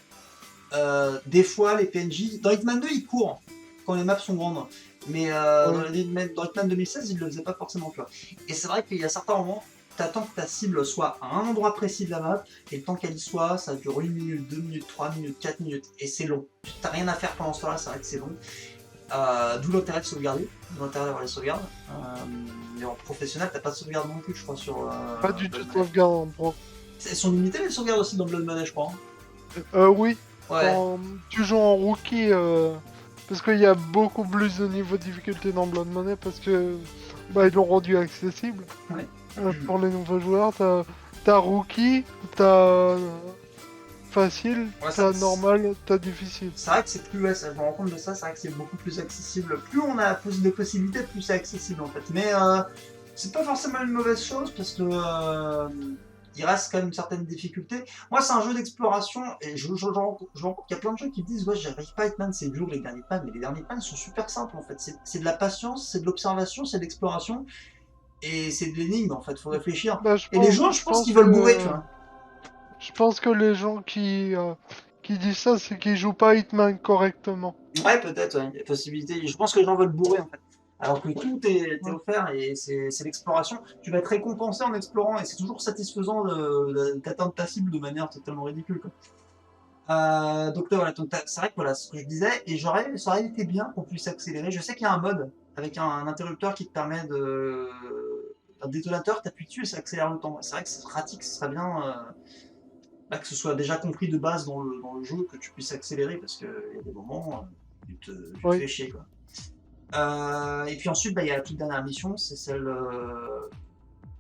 des fois, les PNJ. Dans Hitman 2, ils courent quand les maps sont grandes. Mais Ouais. dans Hitman 2016, ils le faisaient pas forcément, tu vois. Et c'est vrai qu'il y a certains moments, t'attends que ta cible soit à un endroit précis de la map, et le temps qu'elle y soit, ça dure 1 minute, 2 minutes, 3 minutes, 4 minutes, et c'est long. T'as rien à faire pendant ce temps-là, c'est vrai que c'est long. D'où l'intérêt de sauvegarder, d'où l'intérêt d'avoir les sauvegardes. Mais en professionnel, t'as pas de sauvegarde non plus, je crois, sur Pas du tout Blood de Money. sauvegarde en pro. Elles sont limitées les sauvegardes aussi dans Blood Money, je crois. Hein. Oui, Ouais, quand tu joues en rookie, parce qu'il y a beaucoup plus de niveau de difficulté dans Blood Money parce que bah, ils l'ont rendu accessible ouais. pour les nouveaux joueurs. T'as rookie, t'as facile, Ouais, t'as normal, t'as difficile. c'est vrai que c'est plus, ouais, je me rends compte de ça, c'est vrai que c'est beaucoup plus accessible. Plus on a de possibilités, plus c'est accessible en fait. Mais c'est pas forcément une mauvaise chose parce que il reste quand même une certaine difficulté. Moi, c'est un jeu d'exploration et je rends compte qu'il y a plein de gens qui me disent ouais, j'arrive pas à Hitman, c'est dur les derniers Hitman, mais les derniers Hitman sont super simples en fait. C'est de la patience, c'est de l'observation, c'est de l'exploration et c'est de l'énigme en fait, faut réfléchir. Bah, Et les joueurs, je je pense pense qu'ils veulent bourrer, tu vois. je pense que les gens qui disent ça, c'est qu'ils jouent pas Hitman correctement. Ouais, peut-être, ouais, il y a possibilité. Je pense que les gens veulent bourrer en fait. Alors que tout est Ouais. offert et c'est l'exploration. Tu vas être récompensé en explorant et c'est toujours satisfaisant d'atteindre ta cible de manière totalement ridicule. Quoi. Donc voilà, c'est vrai que voilà ce que je disais et ça aurait été bien qu'on puisse accélérer. Je sais qu'il y a un mode avec un interrupteur qui te permet un détonateur, t'appuies dessus et ça accélère le temps. C'est vrai que c'est pratique, ce serait bien bah, que ce soit déjà compris de base dans le jeu, que tu puisses accélérer parce qu'il y a des moments tu te Oui. fais chier quoi. Et puis ensuite, bah, il y a la toute dernière mission, c'est celle. De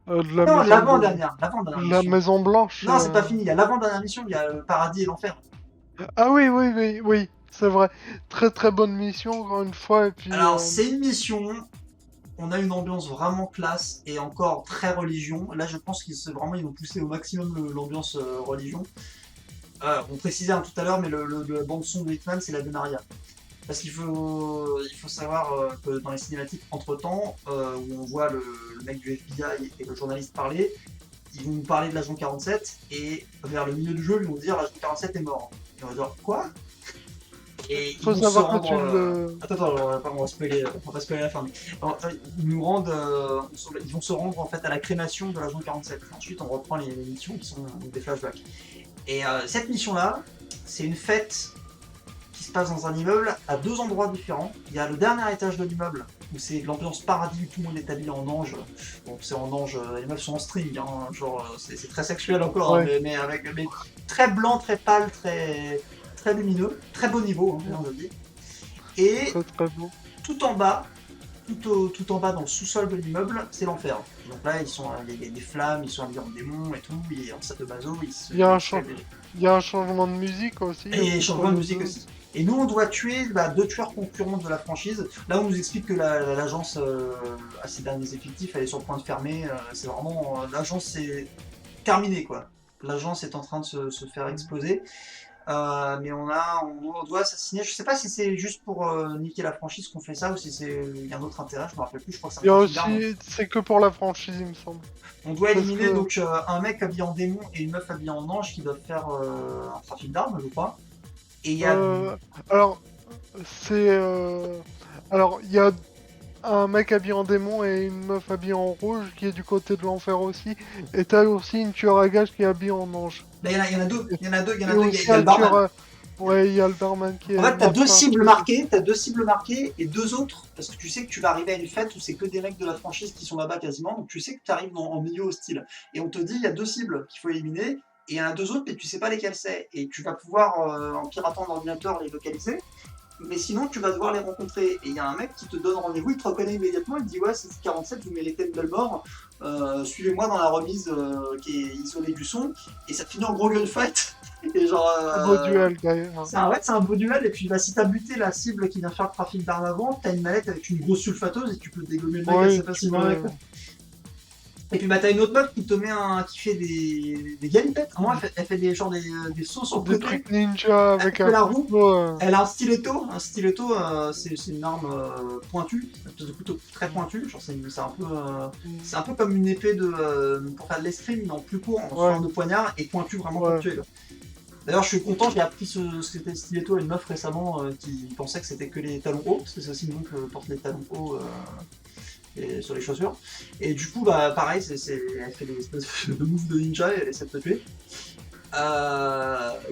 Ah la non, maison l'avant-dernière la mission. Maison Blanche. Non, c'est pas fini, il y a l'avant-dernière mission, il y a le paradis et l'enfer. Ah oui, oui, oui, oui, c'est vrai. Très très bonne mission, encore une fois, et puis... Alors, c'est une mission, on a une ambiance vraiment classe et encore très religion. Là, je pense ils ont poussé au maximum l'ambiance religion. On précisait tout à l'heure, mais la bande-son de Hitman, c'est la de Naria. Parce il faut savoir que dans les cinématiques entre-temps, où on voit le mec du FBI et le journaliste parler, ils vont nous parler de l'agent 47 et vers le milieu du jeu, ils vont dire l'agent 47 est mort. Et on va dire quoi? Et ils Faut vont se savoir que rendre. tu le... Attends, on va pas spoiler la fin. Mais... Alors, ils nous rendent, ils vont se rendre en fait à la crémation de l'agent 47. Ensuite, on reprend les missions qui sont des flashbacks. Et cette mission-là, c'est une fête passe dans un immeuble à 2 endroits différents. Il y a le dernier étage de l'immeuble, où c'est l'ambiance paradis, où tout le monde est habillé en ange. Bon, c'est en ange, les meufs sont en string, hein, genre, c'est très sexuel encore, hein, Ouais, mais très blanc, très pâle, très lumineux, très beau niveau, hein, bien je le dis. Et très très beau. tout en bas, tout en bas dans le sous-sol de l'immeuble, c'est l'enfer. Donc là, il y a des flammes, ils sont habillés en démons et tout, et en sadomaso, Il y a un se- il y a un changement de musique aussi et entre changement de les musique deux. aussi. Et nous, on doit tuer deux tueurs concurrents de la franchise. Là, on nous explique que l'agence, à ses derniers effectifs, elle est sur le point de fermer. C'est vraiment. L'agence est terminée, quoi. L'agence est en train de se faire exploser. Mais on doit assassiner. Je sais pas si c'est juste pour niquer la franchise qu'on fait ça ou si il y a un autre intérêt. Je me rappelle plus. Je crois que c'est un Il y a trafic d'armes. aussi, c'est que pour la franchise, il me semble. On doit Parce éliminer que, donc un mec habillé en démon et une meuf habillée en ange qui doivent faire un trafic d'armes, je crois. Et il y a euh, alors, c'est, alors, il y a un mec habillé en démon et une meuf habillée en rouge qui est du côté de l'enfer aussi. Et t'as aussi une tueur à gages qui est habillée en ange. bah, il y en a deux, Et, il y en a deux, il y en et a deux, il aussi y a le un tueur barman. à... Ouais, il y a le barman qui En est fait, marqué un truc. t'as deux cibles marquées et deux autres, parce que tu sais que tu vas arriver à une fête où c'est que des mecs de la franchise qui sont là-bas quasiment, donc tu sais que tu arrives en milieu hostile. Et on te dit, il y a deux cibles qu'il faut éliminer, et il y en a deux autres, mais tu sais pas lesquelles c'est. Et tu vas pouvoir, en piratant l'ordinateur, les localiser, mais sinon tu vas devoir les rencontrer. Et il y a un mec qui te donne rendez-vous, il te reconnaît immédiatement, il te dit ouais c'est 47, vous méritez une belle mort, suivez-moi dans la remise qui est isolée du son, et ça finit en gros gunfight. Et genre, Un beau duel d'ailleurs. c'est un beau duel, et puis bah, si t'as buté la cible qui vient faire le trafic d'armes avant, t'as une mallette avec une grosse sulfateuse et tu peux dégommer le mec assez Ouais, tu facilement avec. mets Et puis bah t'as une autre meuf qui te met qui fait des galipettes. Moi elle fait des sauts sur le des côté. trucs ninja Elle avec fait un la roue. couteau. Elle a un stiletto. Un stiletto, c'est une arme pointue, une espèce de couteau très pointu. Genre c'est un peu comme une épée pour faire de l'escrime, mais en plus court, en Ouais, forme de poignard et pointu vraiment pour ouais. tuer. Là. D'ailleurs, je suis content, j'ai appris c'était stiletto à une meuf récemment qui pensait que c'était que les talons hauts, parce que c'est aussi une meuf qui porte les talons hauts sur les chaussures. Et du coup, bah pareil, elle fait des espèces de moves de ninja et elle essaie de te tuer.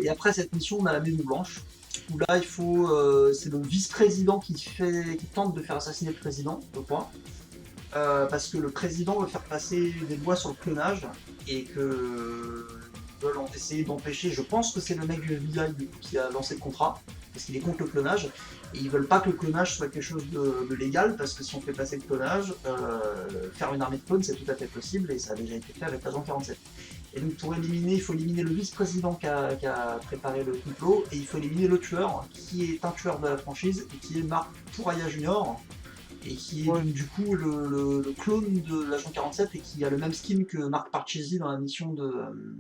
Et après cette mission, on a la Maison Blanche, où là, c'est le vice-président qui tente de faire assassiner le président, je crois. Parce que le président veut faire passer des lois sur le clonage et que ils veulent essayer d'empêcher. Je pense que c'est le mec du FBI qui a lancé le contrat parce qu'il est contre le clonage et ils veulent pas que le clonage soit quelque chose de légal parce que si on fait passer le clonage, faire une armée de clones c'est tout à fait possible et ça a déjà été fait avec l'agent 47. Et donc pour éliminer, il faut éliminer le vice-président qui a préparé le complot et il faut éliminer le tueur qui est un tueur de la franchise et qui est Marc Touraya Junior et qui est Ouais, du coup le clone de l'agent 47 et qui a le même skin que Marc Parchesi dans la mission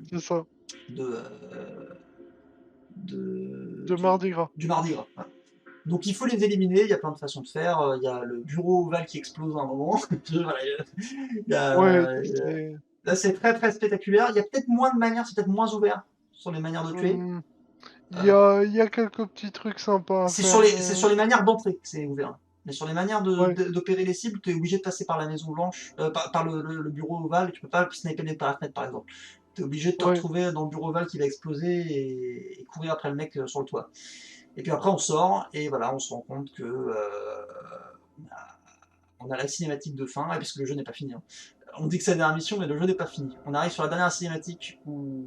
c'est ça. de, de- De du, Mardi Gras. du Mardi Gras. Ouais. Donc il faut les éliminer, il y a plein de façons de faire. Il y a le bureau ovale qui explose à un moment. Voilà, Ouais, il y a- c'est... là c'est très très spectaculaire. Il y a peut-être moins de manières, c'est peut-être moins ouvert sur les manières de tuer. Hmm, Euh, il y a quelques petits trucs sympas à faire, c'est mais... sur les manières d'entrée que c'est ouvert. Mais sur les manières Ouais, d'opérer les cibles, tu es obligé de passer par la Maison Blanche, par le bureau ovale, tu peux pas sniper par la fenêtre par exemple. Tu es obligé de te ouais, retrouver dans le bureau ovale qui va exploser et courir après le mec sur le toit. Et puis après on sort et voilà, on se rend compte que on a la cinématique de fin, puisque le jeu n'est pas fini. Hein. On dit que c'est la dernière mission, mais le jeu n'est pas fini. On arrive sur la dernière cinématique où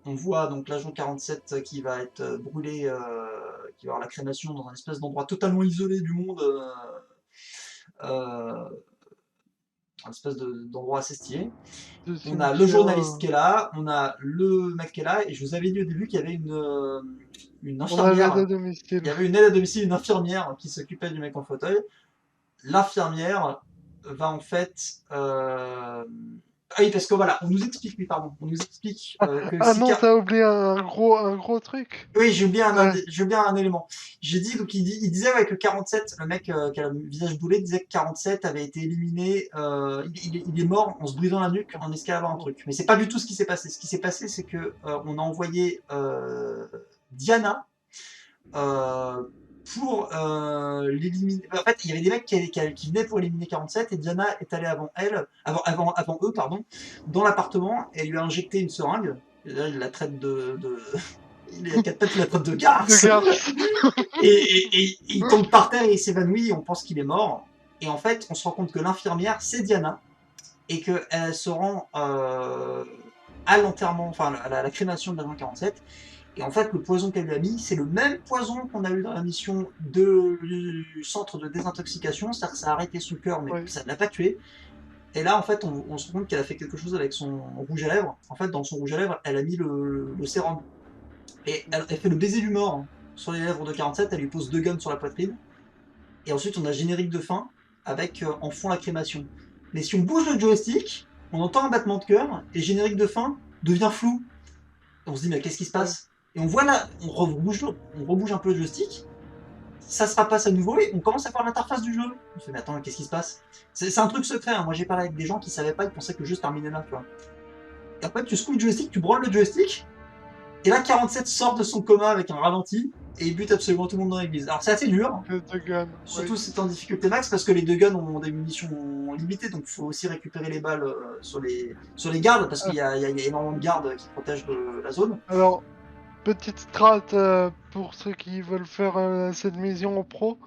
on voit donc l'agent 47 qui va être brûlé, qui va avoir la crémation dans un espèce d'endroit totalement isolé du monde, euh, un espèce d'endroit assez stylé. de On a le cimetière. journaliste qui est là, on a le mec qui est là, et je vous avais dit au début qu'il y avait une On a l'aide à infirmière, il domicile. y avait une aide à domicile, une infirmière qui s'occupait du mec en fauteuil. L'infirmière va en fait. Ah oui, parce que voilà, on nous explique, oui, pardon, on nous explique que Ah si. non, t'as oublié un gros truc. Oui, Ouais, j'ai oublié un élément. J'ai dit, donc il disait ouais, que 47, le mec qui a le visage boulé, disait que 47 avait été éliminé, il est mort en se brisant la nuque en escaladant un truc. Mais c'est pas du tout ce qui s'est passé. Ce qui s'est passé, c'est que on a envoyé Diana euh, pour l'éliminer. En fait, il y avait des mecs qui venaient pour éliminer 47 et Diana est allée avant eux, pardon, dans l'appartement et elle lui a injecté une seringue. Et là, il la traite Il est à quatre pattes, il attrape de De garce. garce. Et il tombe par terre et il s'évanouit, on pense qu'il est mort. Et en fait, on se rend compte que l'infirmière, c'est Diana, et qu'elle se rend à l'enterrement, enfin à la crémation de l'agent 47. Et en fait, le poison qu'elle lui a mis, c'est le même poison qu'on a eu dans la mission du centre de désintoxication, c'est-à-dire que ça a arrêté son cœur, mais Ouais. ça ne l'a pas tué. Et là, en fait, on se rend compte qu'elle a fait quelque chose avec son rouge à lèvres. En fait, dans son rouge à lèvres, elle a mis le sérum. Et elle fait le baiser du mort sur les lèvres de 47, elle lui pose 2 guns sur la poitrine. Et ensuite, on a générique de fin avec en fond la crémation. Mais si on bouge le joystick, on entend un battement de cœur et générique de fin devient flou. Et on se dit, mais qu'est-ce qui se Ouais. passe? Et on voit là, on rebouge un peu le joystick, ça se repasse à nouveau et on commence à voir l'interface du jeu. On se fait, mais attends, qu'est-ce qui se passe? C'est un truc secret. Hein. Moi, j'ai parlé avec des gens qui savaient pas, ils pensaient que le jeu se terminait là. Tu vois. Et après, tu secoues le joystick, tu branles le joystick, et là, 47 sort de son coma avec un ralenti et il bute absolument tout le monde dans l'église. Alors, c'est assez dur. Que de gun. Ouais. Surtout si c'est en difficulté max parce que les 2 guns ont des munitions limitées, donc il faut aussi récupérer les balles sur les gardes parce Ah, qu'il y a énormément de gardes qui protègent la zone. alors, petite strat pour ceux qui veulent faire cette mission en pro.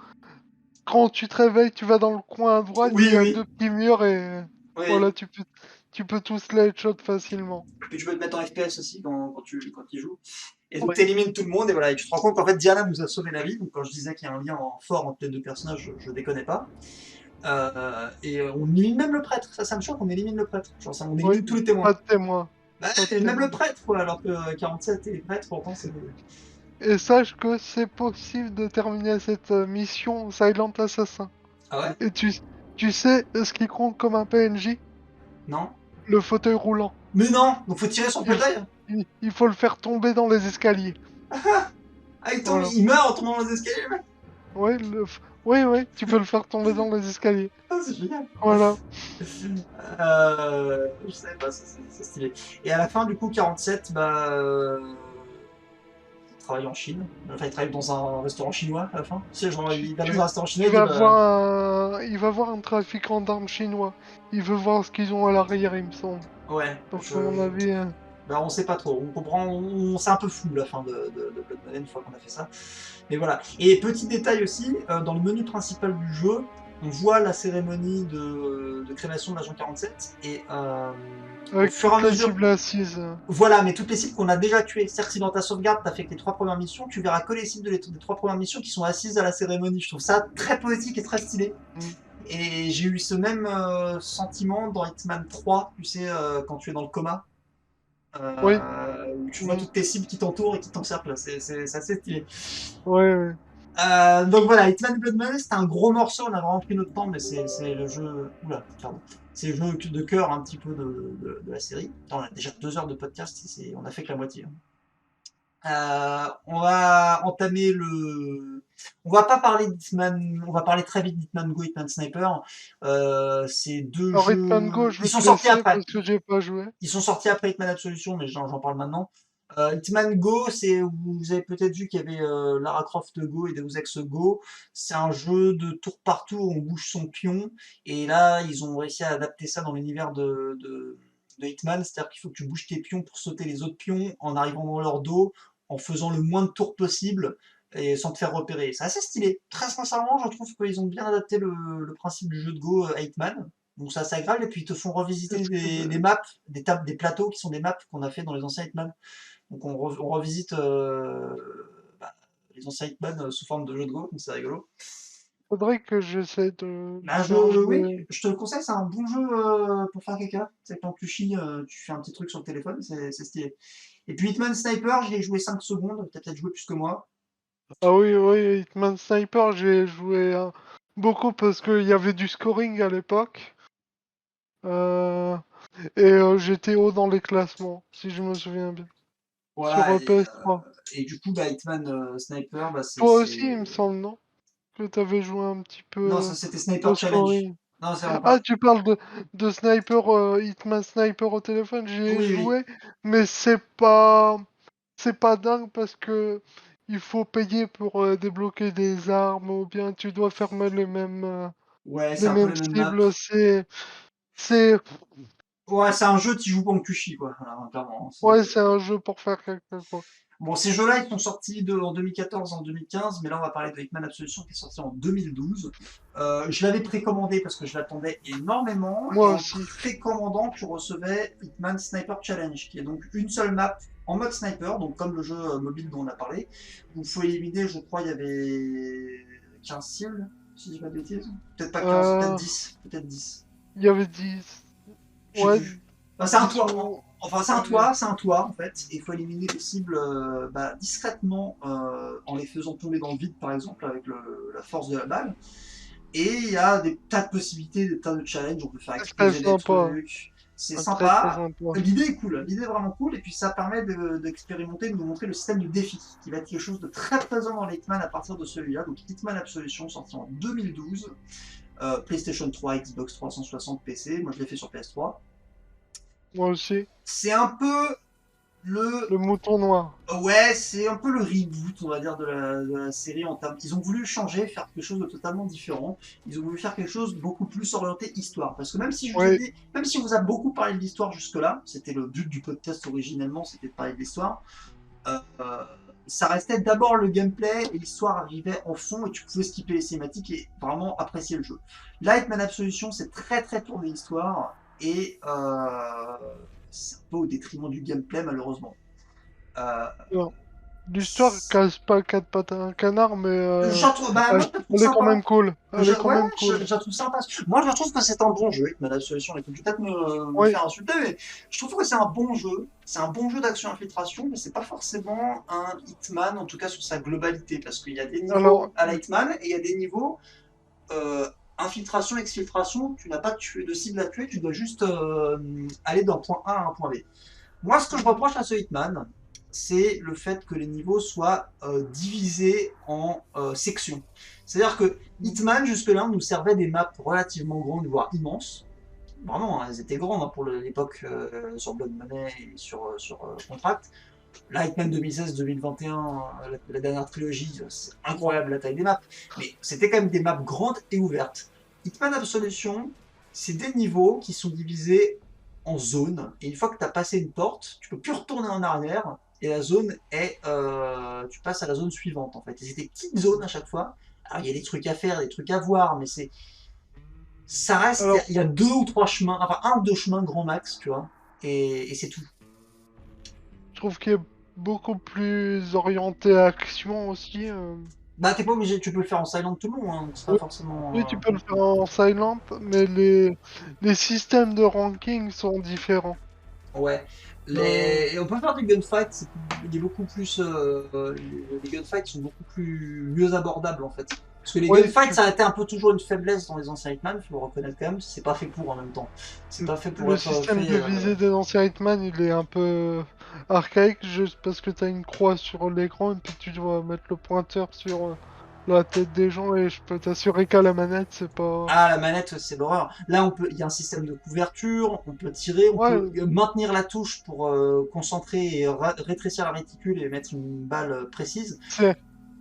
Quand tu te réveilles, tu vas dans le coin à droite, il Oui, y a oui, deux petits murs et oui. voilà, tu peux tous les headshot facilement. Puis tu peux te mettre en FPS aussi quand tu joues. Et donc tu Ouais. élimines tout le monde et voilà, et tu te rends compte qu'en fait Diana nous a sauvé la vie. Donc quand je disais qu'il y a un lien fort entre les deux personnages, je déconnais pas. On élimine même le prêtre, ça me choque, on élimine le prêtre. Genre, ça, on Oui, élimine tous les pas témoins. de témoin. Bah, Pas de même le témoin. prêtre, quoi, alors que 47 et les prêtres, pourtant, c'est. Et sache que c'est possible de terminer cette mission Silent Assassin. Ah ouais? Et tu sais ce qui compte comme un PNJ? Non? Le fauteuil roulant. Mais non! Donc faut tirer sur le Il, fauteuil? il faut le faire tomber dans les escaliers. Ah, il tombe, Voilà. il meurt en tombant dans les escaliers, le mec! Ouais, oui, tu peux le faire tomber dans les escaliers. Ah, c'est génial! Voilà. Je savais pas, c'est stylé. Et à la fin, du coup, 47, bah. Il travaille en Chine. Enfin, il travaille dans un restaurant chinois à la fin. Tu sais, genre, Tu, il va dans un tu, restaurant chinois, tu il dit vas bah. il va voir un trafiquant d'armes chinois. Il veut voir ce qu'ils ont à l'arrière, il me semble. Ouais, Donc, à mon avis, bah, on sait pas trop. On comprend, c'est un peu flou la fin de Blood Money une fois qu'on a fait ça. Mais voilà. Et petit détail aussi, dans le menu principal du jeu, on voit la cérémonie de crémation de l'agent 47 et au avec fur et à toutes les mesure. cibles assises. Voilà, mais toutes les cibles qu'on a déjà tuées. C'est-à-dire que si dans ta sauvegarde, tu as fait que les 3 premières missions, tu verras que les cibles des 3 premières missions qui sont assises à la cérémonie. Je trouve ça très poétique et très stylé. Mm. Et j'ai eu ce même sentiment dans Hitman 3, tu sais, quand tu es dans le coma. Oui, Où tu vois mm. toutes tes cibles qui t'entourent et qui t'encerclent. C'est assez stylé. Ouais, ouais. Donc voilà, Hitman Blood Money, c'était un gros morceau, on a vraiment pris notre temps, mais c'est le jeu. Oula, pardon. C'est le jeu de cœur un petit peu de la série. On a déjà 2 heures de podcast, on a fait que la moitié. Hein. On va entamer le. On va pas parler d'Hitman, on va parler très vite d'Hitman Go, Hitman Sniper. C'est deux Alors, Hitman Go, jeux. je Ils vais sont te sortis laisser après. parce que j'ai pas joué. Ils sont sortis après Hitman Absolution, mais j'en parle maintenant. Hitman Go, c'est vous avez peut-être vu qu'il y avait Lara Croft Go et Deus Ex Go. C'est un jeu de tour par tour, où on bouge son pion. Et là, ils ont réussi à adapter ça dans l'univers de Hitman, c'est-à-dire qu'il faut que tu bouges tes pions pour sauter les autres pions en arrivant dans leur dos, en faisant le moins de tours possible et sans te faire repérer. C'est assez stylé. Très sincèrement, je trouve qu'ils ont bien adapté le principe du jeu de Go à Hitman. Donc c'est assez agréable et puis ils te font revisiter Est-ce que des maps, des plateaux qui sont des maps qu'on a fait dans les anciens Hitman. Donc on revisite bah, les anciens Hitman sous forme de jeu de Go, donc c'est rigolo. faudrait que j'essaie de Bah, faire oui, jouer. je te le conseille, c'est un bon jeu pour faire caca. C'est quand tu chies, tu fais un petit truc sur le téléphone, c'est stylé. Et puis Hitman Sniper, j'y ai joué 5 secondes, t'as peut-être joué plus que moi. Ah oui, oui, Hitman Sniper, j'ai joué beaucoup parce qu'il y avait du scoring à l'époque. Euh, j'étais haut dans les classements, si je me souviens bien. Sur Voilà, PS3. et du coup, bah, Hitman Sniper, bah, Toi aussi, il me semble, non? Que t'avais joué un petit Non, peu ça c'était au Sniper Challenge. scoring. Non, c'est vraiment Ah, pas. tu parles de Sniper, Hitman Sniper au téléphone, j'y ai Oui, oui. joué, mais c'est pas dingue parce que il faut payer pour débloquer des armes ou bien tu dois fermer Ouais, c'est les un peu mêmes les mêmes maps. cibles. C'est, Ouais, c'est un jeu, tu joues pendant que tu chies, quoi. Voilà, clairement. ouais, c'est un jeu pour faire quelque chose. Bon, ces jeux-là, ils sont sortis en 2014, en 2015, mais là, on va parler de Hitman Absolution qui est sorti en 2012. Je l'avais précommandé parce que je l'attendais énormément, et Moi en aussi. précommandant, tu recevais Hitman Sniper Challenge, qui est donc une seule map en mode sniper, donc comme le jeu mobile dont on a parlé. Vous pouvez éliminer, je crois, il y avait 15 cibles, si je dis pas de bêtises. Peut-être pas 15, peut-être Euh, 10, peut-être 10. il y avait 10. Je sais Ouais, plus. Enfin, c'est un 10 toit. ou. Enfin, Ouais. c'est un toit en fait. Et il faut éliminer les cibles discrètement en les faisant tomber dans le vide, par exemple, avec la force de la balle. Et il y a des tas de possibilités, des tas de challenges. On peut faire C'est très exploser des sympa. trucs. C'est Très très sympa. sympa. L'idée est cool. L'idée est vraiment cool. Et puis ça permet d'expérimenter, de nous montrer le système de défi, qui va être quelque chose de très présent dans les Hitman à partir de celui-là. Donc Hitman Absolution, sorti en 2012. PlayStation 3, Xbox 360, PC. Moi, je l'ai fait sur PS3. Moi aussi. C'est un peu le Le mouton noir. ouais, c'est un peu le reboot, on va dire, de la série en termes. Ils ont voulu changer, faire quelque chose de totalement différent. Ils ont voulu faire quelque chose de beaucoup plus orienté histoire. Parce que même si je vous ai Oui. dit, même si on vous a beaucoup parlé de l'histoire jusque-là, c'était le but du podcast originellement, c'était de parler de l'histoire. euh, euh, Ça restait d'abord le gameplay et l'histoire arrivait en fond et tu pouvais skipper les cinématiques et vraiment apprécier le jeu. Là, Hitman Absolution, c'est très très tourné histoire et c'est un peu au détriment du gameplay malheureusement. Euh, Non. L'histoire casse pas quatre pattes à un canard, mais bah, moi, elle, je la trouve elle est quand sympa. même cool. Elle est quand Ouais, même cool. je la trouve sympa. Moi, je trouve que c'est un bon jeu, Hitman Absolution. Il peut peut-être me Oui. faire insulter, mais je trouve que c'est un bon jeu. C'est un bon jeu d'action infiltration, mais c'est pas forcément un Hitman, en tout cas sur sa globalité, parce qu'il y a des niveaux Alors, à la Hitman et il y a des niveaux infiltration, exfiltration. Tu n'as pas de cible à tuer, tu dois juste aller d'un point A à un point B. Moi, ce que je reproche à ce Hitman, c'est le fait que les niveaux soient divisés en sections. C'est-à-dire que Hitman, jusque-là, nous servait des maps relativement grandes, voire immenses. Vraiment, hein, elles étaient grandes hein, pour l'époque sur Blood Money et sur Contract. Là, Hitman 2016-2021, la dernière trilogie, c'est incroyable la taille des maps. Mais c'était quand même des maps grandes et ouvertes. Hitman Absolution, c'est des niveaux qui sont divisés en zones. Et une fois que tu as passé une porte, tu peux plus retourner en arrière. Et la zone est. Tu passes à la zone suivante en fait. Et c'est des petites zones à chaque fois. Alors il y a des trucs à faire, des trucs à voir, mais c'est. Ça reste. alors, Il y a deux ou trois chemins, enfin un ou deux chemins grand max, tu vois. Et c'est tout. je trouve qu'il est beaucoup plus orienté à action aussi. Bah t'es pas obligé, tu peux le faire en silent tout le long, hein, c'est pas Oui, forcément. oui, tu peux le faire en silent, mais les systèmes de ranking sont différents. Ouais. Euh, Et on peut faire du gunfight, il est beaucoup plus. Les gunfights sont beaucoup mieux abordables en fait. Parce que les ouais, gunfights, ça a été un peu toujours une faiblesse dans les anciens Hitman, il faut le reconnaître quand même, c'est pas fait pour en même temps. C'est pas fait pour le être système fait. de visée des anciens Hitman, il est un peu archaïque, juste parce que t'as une croix sur l'écran et puis tu dois mettre le pointeur sur la tête des gens et je peux t'assurer qu'à la manette, c'est pas... Ah, la manette, c'est l'horreur. Là, il y a un système de couverture, on peut tirer, on peut Ouais, maintenir la touche pour concentrer et rétrécir la réticule et mettre une balle précise. c'est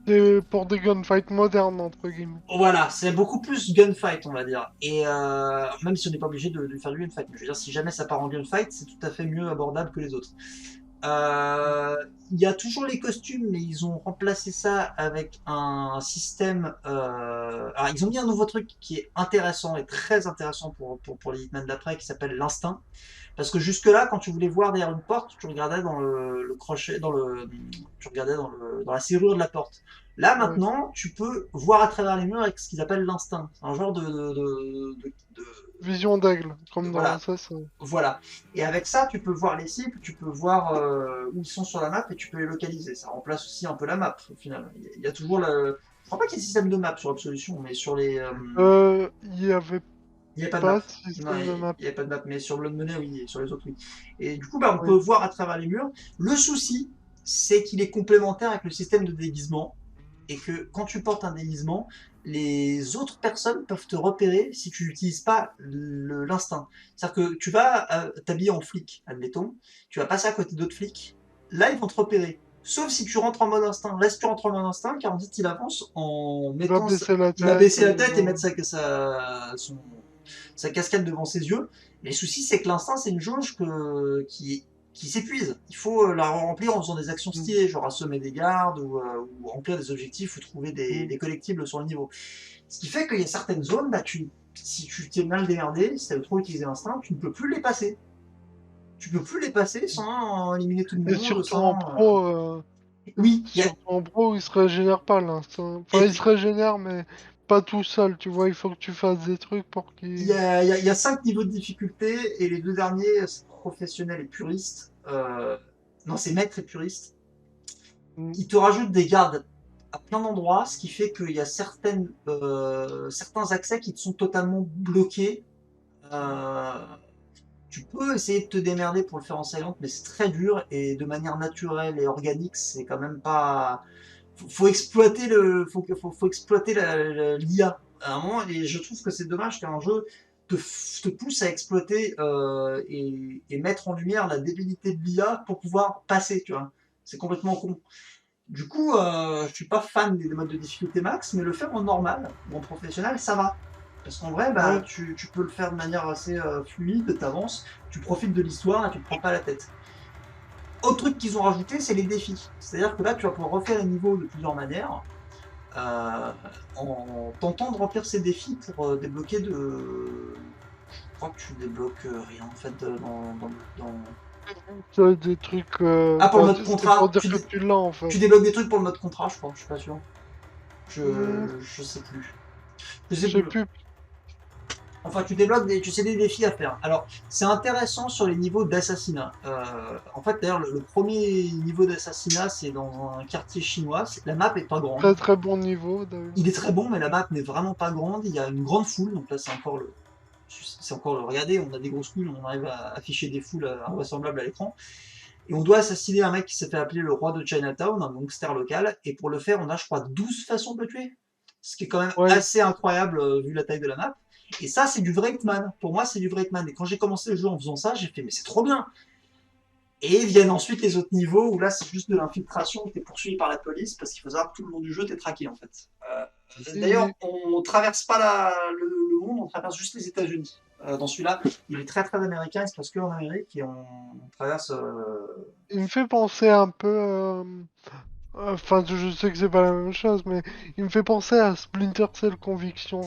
c'est pour des gunfights modernes, entre guillemets. Voilà, c'est beaucoup plus gunfight, on va dire. Et même si on n'est pas obligé de faire du gunfight, mais je veux dire, si jamais ça part en gunfight, c'est tout à fait mieux abordable que les autres. Euh, Il y a toujours les costumes, mais ils ont remplacé ça avec un système. Alors, ils ont mis un nouveau truc qui est intéressant et très intéressant pour les Hitman d'après, qui s'appelle l'instinct. Parce que jusque-là, quand tu voulais voir derrière une porte, tu regardais dans le crochet, tu regardais dans la serrure de la porte. Là, Ouais. maintenant, tu peux voir à travers les murs avec ce qu'ils appellent l'instinct. C'est un genre Vision d'aigle, comme dans voilà, ça. voilà. Et avec ça, tu peux voir les cibles, tu peux voir où ils sont sur la map et tu peux les localiser. Ça remplace aussi un peu la map au final. Il y a toujours le. Je crois pas qu'il y ait système de map sur Absolution, mais sur les. Il y avait Il n'y a pas de pas map. de Non, système de map. il n'y a pas de map, mais sur Blood Money, oui, et sur les autres, oui. Et du coup, bah, on peut Oui. voir à travers les murs. Le souci, c'est qu'il est complémentaire avec le système de déguisement. Et que quand tu portes un déguisement, les autres personnes peuvent te repérer si tu n'utilises pas l'instinct. C'est-à-dire que tu vas t'habiller en flic, admettons, tu vas passer à côté d'autres flics, là ils vont te repérer. Sauf si tu rentres en mode instinct. Là, si tu rentres en mode instinct, car on dit qu'il avance en Il va mettant. baisser la Il va tête. baisser la tête et mettre sa casquette devant ses yeux. Mais le souci, c'est que l'instinct, c'est une jauge qui est qui s'épuise. Il faut la remplir en faisant des actions Mm. stylées, genre assommer des gardes ou remplir des objectifs ou trouver Mm. des collectibles sur le niveau. Ce qui fait qu'il y a certaines zones, bah, si tu t'es mal démerdé, si tu as trop utilisé l'instinct, tu ne peux plus les passer. Tu peux plus les passer sans éliminer tout le Et monde, surtout en sans. pro, Oui, il se régénère pas l'instinct. Enfin, et il se régénère, mais pas tout seul, tu vois. Il faut que tu fasses des trucs pour qu'il. il y a 5 niveaux de difficulté, et les deux derniers, c'est professionnel et puriste. Non, c'est maître et puriste. Mm. Ils te rajoutent des gardes à plein d'endroits, ce qui fait qu'il y a certains accès qui te sont totalement bloqués. Euh, Tu peux essayer de te démerder pour le faire en silent, mais c'est très dur et de manière naturelle et organique, c'est quand même pas. Faut exploiter faut exploiter l'IA. À un moment, et je trouve que c'est dommage qu'un jeu te pousse à exploiter et mettre en lumière la débilité de l'IA pour pouvoir passer, tu vois. C'est complètement con. Du coup, je suis pas fan des modes de difficulté max, mais le faire en normal ou en professionnel, ça va. Parce qu'en vrai, bah, Ouais. tu peux le faire de manière assez fluide, t'avances, tu profites de l'histoire et tu te prends pas la tête. Autre truc qu'ils ont rajouté, c'est les défis. C'est-à-dire que là, tu vas pouvoir refaire les niveaux de plusieurs manières, euh, en tentant de remplir ces défis pour débloquer de. Je crois que tu débloques rien en fait Ça, des trucs. Ah, pour le Bah, mode c'est pour contrat, dire que tu l'as en fait. tu débloques des trucs pour le mode contrat, je crois, je suis pas sûr. Hmm, Je sais plus. Je je sais sais plus. plus. Enfin, tu sais des défis à faire. Alors, c'est intéressant sur les niveaux d'assassinat. En fait, d'ailleurs, le premier niveau d'assassinat, c'est dans un quartier chinois. La map est pas grande. Très très bon niveau d'ailleurs. Il est très bon, mais la map n'est vraiment pas grande. Il y a une grande foule, donc là, c'est encore le. Regardez, on a des grosses foules, on arrive à afficher des foules invraisemblables à l'écran. Et on doit assassiner un mec qui s'est fait appeler le roi de Chinatown, un gangster local. Et pour le faire, on a, je crois, 12 façons de le tuer. Ce qui est quand même Ouais. assez incroyable vu la taille de la map. Et ça, c'est du vrai Hitman. Pour moi, c'est du vrai Hitman. Et quand j'ai commencé le jeu en faisant ça, j'ai fait, mais c'est trop bien. Et viennent ensuite les autres niveaux où là, c'est juste de l'infiltration. Tu es poursuivi par la police parce qu'il faut savoir que tout le long du jeu, tu es traqué en fait. D'ailleurs, Et- on traverse pas le monde, on traverse juste les États-Unis. Dans celui-là, il est très très américain, il se passe que en Amérique et on traverse. Il me fait penser un peu. Enfin, je sais que c'est pas la même chose, mais il me fait penser à Splinter Cell Conviction,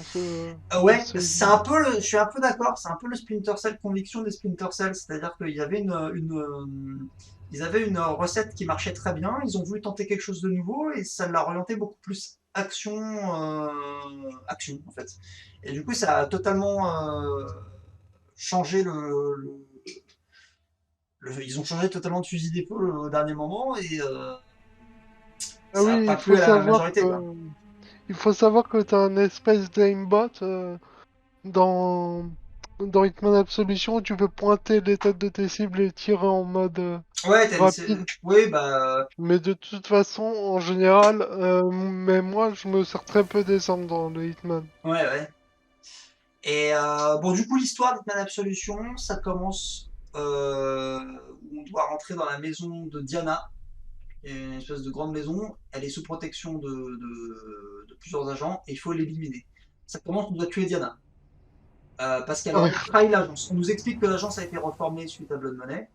Ouais, ce c'est jeu. un peu je suis un peu d'accord, c'est un peu le Splinter Cell conviction des Splinter Cell, c'est-à-dire qu'il y avait ils avaient une recette qui marchait très bien, ils ont voulu tenter quelque chose de nouveau et ça l'a orienté beaucoup plus action en fait. Et du coup, ça a totalement changé ils ont changé totalement de fusil d'épaule au dernier moment et Ah ça a oui, pas plu à la majorité quoi. il faut savoir que t'as un espèce d'aimbot dans dans Hitman Absolution où tu peux pointer les têtes de tes cibles et tirer en mode Ouais, rapide. oui, bah Mais de toute façon, en général, mais moi, je me sers très peu des armes dans le Hitman. ouais, ouais. Et bon, du coup, l'histoire d'Hitman Absolution, ça commence où on doit rentrer dans la maison de Diana, qui est une espèce de grande maison. Elle est sous protection de plusieurs agents et il faut l'éliminer. Ça commence, on doit tuer Diana parce qu'elle Ouais. aurait trahi l'agence. On nous explique que l'agence a été reformée suite à Blood Money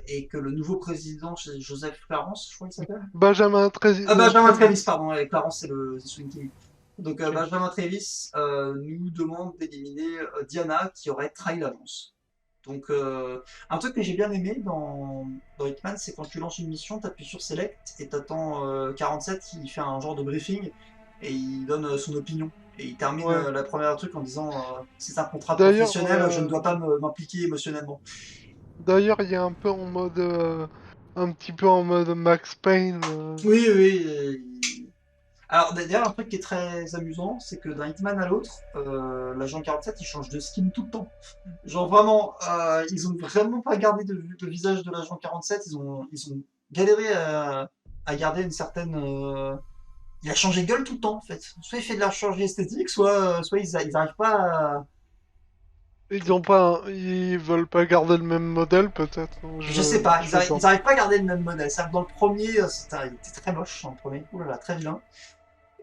et que le nouveau président, c'est Joseph Clarence, je crois qu'il s'appelle. Benjamin Ah, Benjamin Travis. Travis, pardon, et Clarence, c'est le Swing King. Donc, Ok. Benjamin Travis nous demande d'éliminer Diana qui aurait trahi l'agence. Donc, un truc que j'ai bien aimé dans Hitman, c'est quand tu lances une mission, tu appuies sur Select et t'attends 47 qui fait un genre de briefing et il donne son opinion. Et il termine Ouais. la première truc en disant c'est un contrat D'ailleurs, professionnel, je ne dois pas m'impliquer émotionnellement. d'ailleurs, il y a un peu en mode, un petit peu en mode Max Payne. Oui, oui. Alors d'ailleurs, un truc qui est très amusant, c'est que d'un Hitman à l'autre, l'agent 47 il change de skin tout le temps. Genre vraiment, ils ont vraiment pas gardé le visage de l'agent 47, ils ont galéré à garder une certaine. Il a changé de gueule tout le temps en fait. Soit il fait de la chirurgie esthétique, soit ils arrivent pas à. Ils veulent pas garder le même modèle, peut-être. Je sais pas, Je sais pas. ils arrivent pas à garder le même modèle. C'est-à-dire que dans le premier, il était très moche dans le premier, oh là là, très vilain.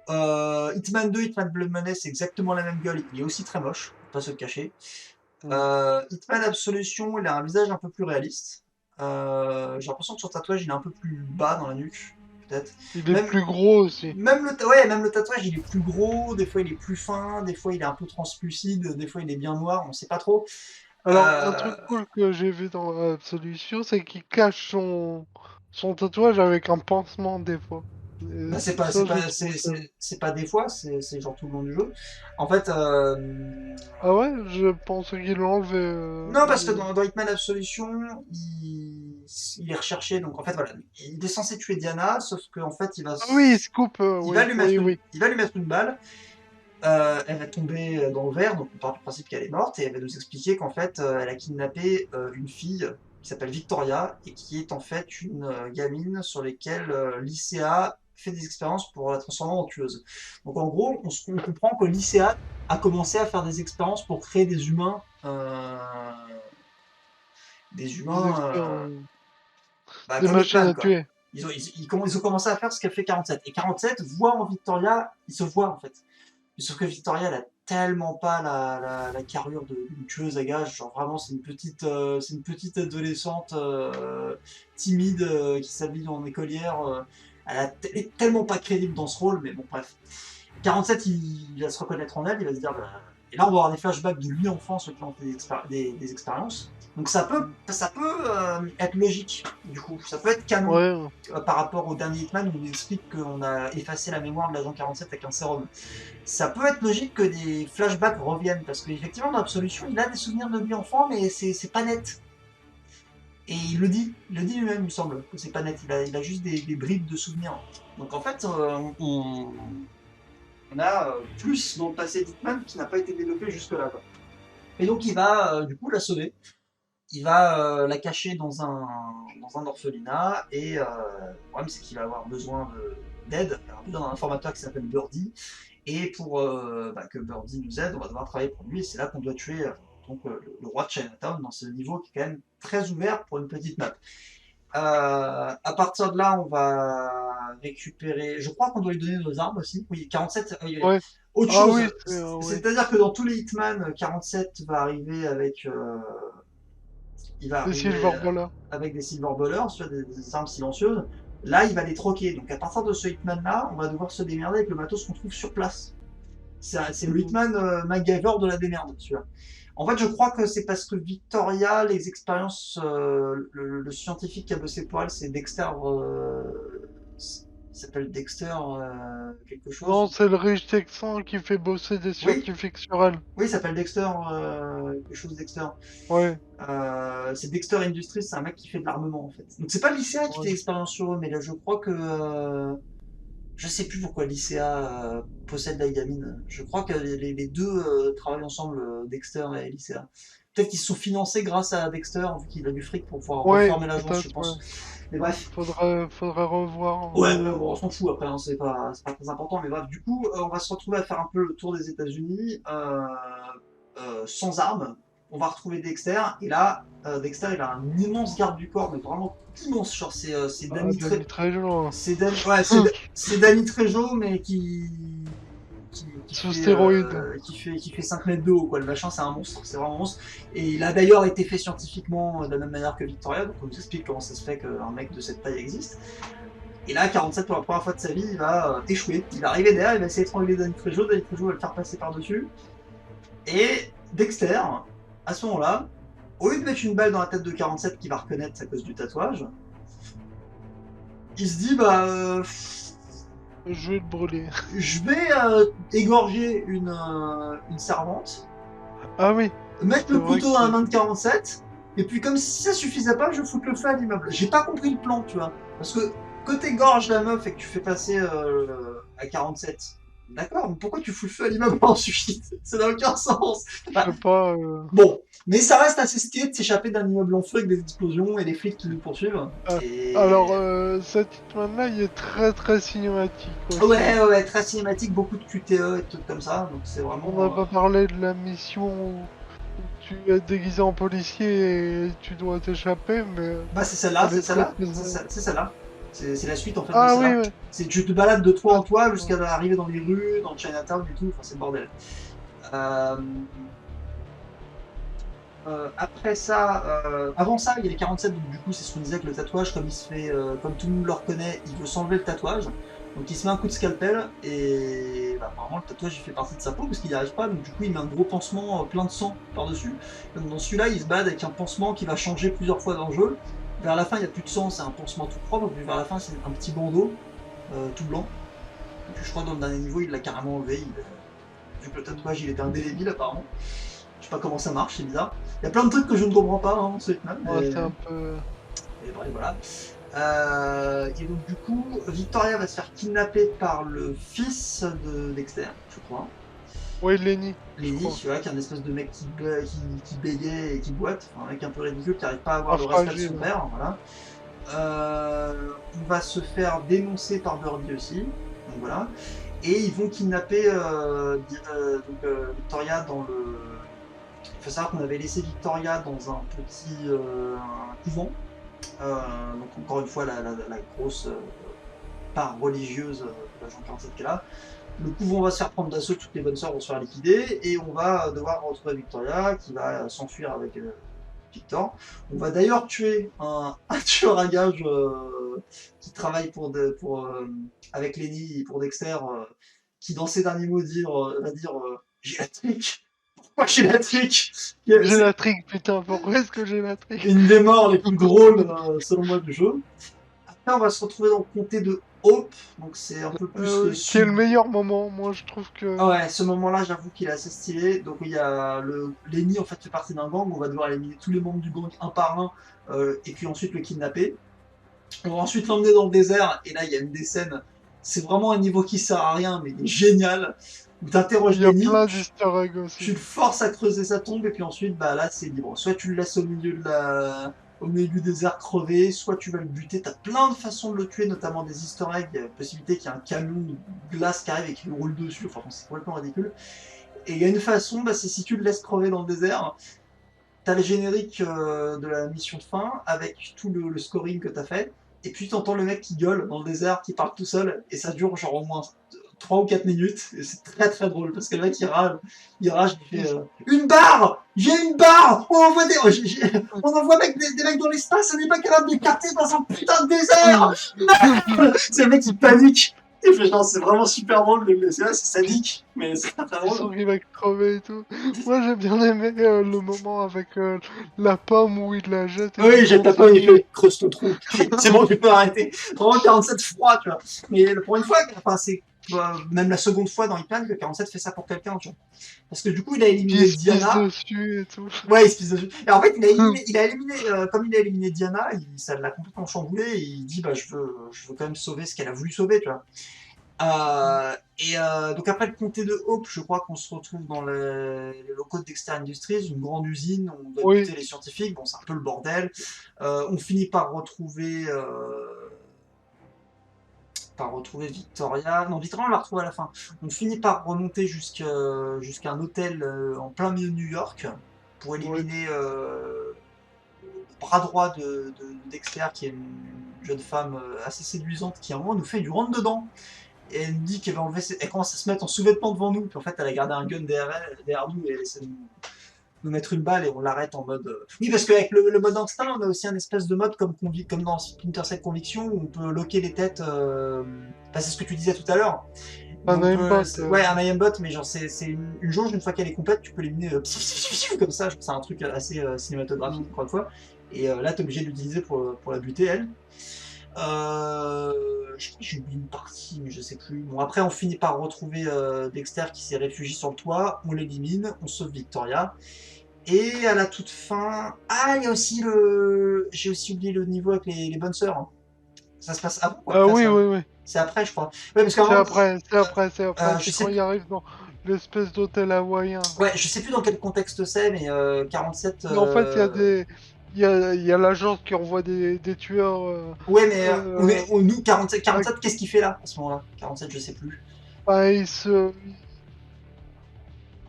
Hitman 2, Hitman Blood Money, c'est exactement la même gueule, il est aussi très moche, faut pas se le cacher. Hmm. Hitman Absolution, il a un visage un peu plus réaliste. J'ai l'impression que son tatouage il est un peu plus bas dans la nuque, peut-être. Il est Même, plus gros aussi. même le tatouage il est plus gros, des fois il est plus fin, des fois il est un peu translucide, des fois il est bien noir, on sait pas trop. Alors, un Euh, truc cool que j'ai vu dans Absolution, c'est qu'il cache son tatouage avec un pansement des fois. Et Bah, ça, je trouve ça. c'est pas des fois, c'est genre tout le long du jeu. En fait, Ah ouais, je pensais qu'il l'enlevait. non, parce que dans Hitman Absolution, il est recherché. Donc, en fait, voilà, il est censé tuer Diana, sauf qu'en fait, Ah oui, il se coupe, oui, oui, oui. il va lui mettre une balle. Elle va tomber dans le verre, donc on part du principe qu'elle est morte, et elle va nous expliquer qu'en fait, elle a kidnappé une fille qui s'appelle Victoria, et qui est en fait une gamine sur laquelle l'ICA fait des expériences pour la transformer en tueuse. Donc en gros, on comprend que l'ICA a commencé à faire des expériences pour créer des Des humains experts, des comme machines Hitman, à quoi. tuer. Ils ont commencé à faire ce qu'a fait 47. Et 47 voit en Victoria, il se voit en fait. Sauf que Victoria, elle a tellement pas la carrure d'une tueuse à gages. Genre vraiment, c'est une petite adolescente timide qui s'habille en écolière. Elle est tellement pas crédible dans ce rôle, mais bon, bref. 47, il va se reconnaître en elle, il va se dire. Et là, on va avoir des flashbacks de lui enfant, ceux qui ont fait des expériences. Donc ça peut être logique, du coup. Ça peut être canon Ouais, par rapport au dernier Hitman où il explique qu'on a effacé la mémoire de l'agent 47 avec un sérum. Ça peut être logique que des flashbacks reviennent, parce qu'effectivement, dans l'Absolution, il a des souvenirs de lui enfant, mais c'est pas net. Et il le dit lui-même, il me semble, que c'est pas net. Il a juste des bribes de souvenirs. Donc en fait, on a plus dans le passé d'Hitman qui n'a pas été développé jusque-là. Quoi. Et donc il va du coup la sauver. Il va la cacher dans un orphelinat, et le problème c'est qu'il va avoir besoin d'aide. Il va avoir besoin d'un informateur qui s'appelle Birdie. Et pour que Birdie nous aide, on va devoir travailler pour lui. Et c'est là qu'on doit tuer le roi de Chinatown dans ce niveau qui est quand même très ouvert pour une petite map. À partir de là, on va récupérer. Je crois qu'on doit lui donner nos armes aussi. Oui, 47. ouais. Autre Ah chose, oui, ouais. c'est-à-dire que dans tous les Hitman, 47 va arriver avec. Il va Des arriver Silver Ballers. avec des Silver Ballers, soit des armes silencieuses. Là, il va les troquer. Donc à partir de ce Hitman-là, on va devoir se démerder avec le matos qu'on trouve sur place. C'est le Hitman MacGyver de la démerde, celui-là. En fait, je crois que c'est parce que Victoria, les expériences, le scientifique qui a bossé pour elle, c'est Dexter. Il s'appelle Dexter quelque Non, chose. c'est le riche texan qui fait bosser des Oui, scientifiques sur elle. oui, il s'appelle Dexter quelque chose Dexter. Ouais, C'est Dexter Industries, c'est un mec qui fait de l'armement en fait. Donc c'est pas l'ICA qui fait ouais. l'expérience sur eux, mais là je crois que je sais plus pourquoi l'ICA possède la gamine. Je crois que les deux travaillent ensemble, Dexter et l'ICA. Peut-être qu'ils se sont financés grâce à Dexter, vu qu'il a du fric pour pouvoir Ouais, reformer l'agence, je peut-être, ouais. pense. Mais bref. Faudrait revoir. Ouais, mais bon, on s'en fout après, hein, c'est pas très important. Mais bref, du coup, on va se retrouver à faire un peu le tour des États-Unis sans armes. On va retrouver Dexter, et là, Dexter, il a un immense garde du corps, mais vraiment immense. Genre, c'est Ah, Danny Trejo, hein. C'est Danny Trejo, mais Sous stéroïde. qui fait 5 mètres de haut, quoi. Le machin, c'est un monstre, c'est vraiment un monstre. Et il a d'ailleurs été fait scientifiquement de la même manière que Victoria, donc on nous explique comment ça se fait qu'un mec de cette taille existe. Et là, 47, pour la première fois de sa vie, il va échouer. Il va arriver derrière, il va essayer d'étrangler Danny Trejo va le faire passer par-dessus. Et Dexter, à ce moment-là, au lieu de mettre une balle dans la tête de 47 qui va reconnaître à cause du tatouage, il se dit Je vais le brûler. je vais égorger une servante, Ah oui, mettre c'est le vrai couteau dans la que main de 47, et puis comme si ça suffisait pas, je fous le feu à l'immeuble. J'ai pas compris le plan, tu vois. Parce que quand t'égorges la meuf et que tu fais passer à 47, d'accord, mais pourquoi tu fous le feu à l'immeuble ensuite? Ça n'a aucun sens. je Bah, sais pas. bon, mais ça reste assez stylé de s'échapper d'un immeuble en feu avec des explosions et des flics qui nous poursuivent. Ah, Et alors, cet Hitman-là, il est très très cinématique aussi. ouais, très cinématique, beaucoup de QTE et tout comme ça, donc c'est On n'a vraiment. pas parlé de la mission où tu es déguisé en policier et tu dois t'échapper, mais Bah c'est celle-là, elle est très très... c'est celle-là. C'est la suite en fait de Ah oui, celle-là. oui. C'est tu te balades de toit en toit jusqu'à arriver dans les rues, dans Chinatown et tout, enfin c'est le bordel. Euh, Après ça, avant ça, il y avait 47, donc du coup, c'est ce qu'on disait que le tatouage, comme il se fait, comme tout le monde le reconnaît, il veut s'enlever le tatouage. Donc il se met un coup de scalpel et bah, apparemment le tatouage il fait partie de sa peau parce qu'il n'y arrive pas, donc du coup il met un gros pansement plein de sang par-dessus. Donc dans celui-là, il se balade avec un pansement qui va changer plusieurs fois dans le jeu. Vers la fin, il n'y a plus de sang, c'est un pansement tout propre, puis vers la fin, c'est un petit bandeau tout blanc. Donc je crois que dans le dernier niveau, il l'a carrément enlevé. Vu que le tatouage il était indélébile apparemment. Je sais pas comment ça marche, c'est bizarre. Il y a plein de trucs que je ne comprends pas hein, ce Hitman, Ouais, c'est un peu. et bref, voilà. Et donc du coup, Victoria va se faire kidnapper par le fils de Dexter, je crois. Ouais, Lenny, je Lenny, crois. tu vois, qui est un espèce de mec qui bégait et qui boite, enfin, un mec un peu ridicule qui n'arrive pas à avoir Un le respect de son fragile. père, voilà. On va se faire dénoncer par Birdie aussi, donc voilà. Et ils vont kidnapper Victoria dans le. Il faut savoir qu'on avait laissé Victoria dans un petit un couvent. Donc encore une fois la grosse part religieuse de l'agent 47 qui est là. Le couvent va se faire prendre d'assaut, toutes les bonnes sœurs vont se faire liquider, et on va devoir retrouver Victoria qui va s'enfuir avec Victor. On va d'ailleurs tuer un tueur à gages qui travaille avec Lenny pour Dexter, qui dans ses derniers mots va dire j'ai la trick. Pourquoi j'ai la trick? J'ai C'est la trick, putain, pourquoi est-ce que j'ai la trick? une des morts les plus drôles selon moi du jeu. Après, on va se retrouver dans le comté de Hope, donc c'est un peu plus le Qui est le sud. meilleur moment, moi je trouve Ah que. ouais, ce moment-là, j'avoue qu'il est assez stylé. Donc il y a Lenny en fait fait partie d'un gang. On va devoir éliminer tous les membres du gang un par un, et puis ensuite le kidnapper. On va ensuite l'emmener dans le désert. Et là, il y a une des scènes. C'est vraiment un niveau qui sert à rien, mais il est génial. Où tu interroges Il y a Lenny, plein d'easter eggs tu aussi. le forces à creuser sa tombe, et puis ensuite, bah là, c'est libre. Soit tu le laisses au milieu du désert crevé, soit tu vas le buter. T'as plein de façons de le tuer, notamment des easter eggs. Il y a la possibilité qu'il y ait un camion de glace qui arrive et qui lui roule dessus. Enfin, c'est complètement ridicule. Et il y a une façon, bah, c'est si tu le laisses crever dans le désert, t'as le générique de la mission de fin avec tout le scoring que t'as fait, et puis t'entends le mec qui gueule dans le désert, qui parle tout seul, et ça dure genre au moins 3 ou 4 minutes, et c'est très très drôle, parce que le mec il rage, il fait une barre. J'ai une barre. On envoie on envoie des mecs dans l'espace, on n'est pas capable de capter dans un putain de désert. C'est le mec qui panique. Il fait genre, c'est vraiment super drôle, c'est sadique, mais c'est très très Tu drôle. sens qu'il va crever et tout. Moi j'ai bien aimé le moment avec la pomme où il la jette et Oui, tout jette dans la son pomme, il nid. fait creuse ton trou. C'est bon, tu peux arrêter. Vraiment 47 froid, tu vois. Mais pour une fois, enfin, c'est même la seconde fois dans Hitman que 47 fait ça pour quelqu'un, tu vois. Parce que du coup, il a Puis il éliminé se pisse Diana. dessus et tout. Ouais, il se pisse dessus. Et en fait, il a éliminé, comme il a éliminé Diana, ça l'a complètement chamboulé. Et il dit, bah, je veux quand même sauver ce qu'elle a voulu sauver, tu vois. Donc après le comté de Hope, je crois qu'on se retrouve dans les locaux de Dexter Industries, une grande usine, on doit Oui, buter les scientifiques, bon c'est un peu le bordel. On finit par retrouver Victoria. Non, Victoria on la retrouve à la fin. On finit par remonter jusqu'à un hôtel en plein milieu de New York pour oui. éliminer le bras droit de Dexter, qui est une jeune femme assez séduisante qui à un moment nous fait du rentre dedans. Et elle nous dit qu'elle va enlever elle commence à se mettre en sous-vêtements devant nous, puis en fait elle a gardé un gun derrière nous et elle essaie de nous mettre une balle et on l'arrête en mode. Oui, parce qu'avec le mode instinct, on a aussi un espèce de mode comme dans Splinter Cell Conviction où on peut locker les têtes. Enfin, c'est ce que tu disais tout à l'heure. Un Donc, aimbot. ouais, un IM bot, mais genre c'est une jauge, une fois qu'elle est complète, tu peux l'éliminer comme ça. Je trouve que c'est un truc assez cinématographique, encore une fois. Et là, t'es obligé de l'utiliser pour la buter, elle. Je crois que j'ai oublié une partie, mais je sais plus. Bon, après, on finit par retrouver Dexter qui s'est réfugié sur le toit. On l'élimine, on sauve Victoria. Et à la toute fin. Ah, il y a aussi le. J'ai aussi oublié le niveau avec les bonnes sœurs, hein. Ça se passe avant ou après Oui, ça? oui, oui. C'est après, je crois. Ouais, parce C'est qu'avant. après, c'est après, c'est après. Je C'est sais quand il arrive dans l'espèce d'hôtel hawaïen. Ouais, je sais plus dans quel contexte c'est, mais 47. Mais en fait, il y a des. Il y a l'agence qui envoie des tueurs. Ouais, mais Euh, nous, 47, avec- 47, qu'est-ce qu'il fait là, à ce moment-là? 47, je sais plus. bah, il se.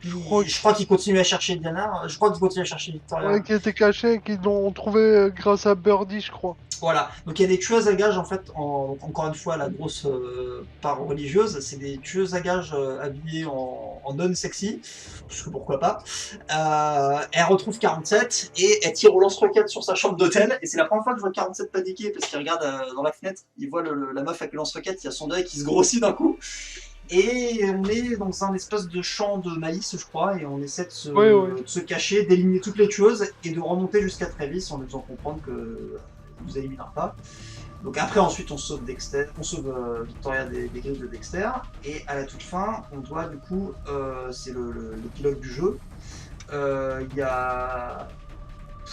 Je crois Je crois qu'il continue à chercher Diana. Je crois qu'il continue à chercher ouais, Victoria. qui était caché et qu'ils l'ont trouvé grâce à Birdie, je crois. Voilà. Donc il y a des tueuses à gages en fait. Donc, encore une fois, la grosse part religieuse, c'est des tueuses à gages habillées en non-sexy. Parce que pourquoi pas. Elle retrouve 47 et elle tire au lance-roquette sur sa chambre d'hôtel. Et c'est la première fois que je vois 47 paniquer parce qu'il regarde dans la fenêtre. Il voit la meuf avec le lance-roquette. Il y a son œil qui se grossit d'un coup. Et on est dans un espèce de champ de maïs, je crois, et on essaie Ouais, ouais. de se cacher, d'éliminer toutes les tueuses et de remonter jusqu'à Travis en lui faisant comprendre que il nous éliminera pas. Donc après, ensuite, on sauve Dexter, on sauve Victoria des griffes de Dexter, et à la toute fin, on doit du coup, c'est l'épilogue du jeu. Il y a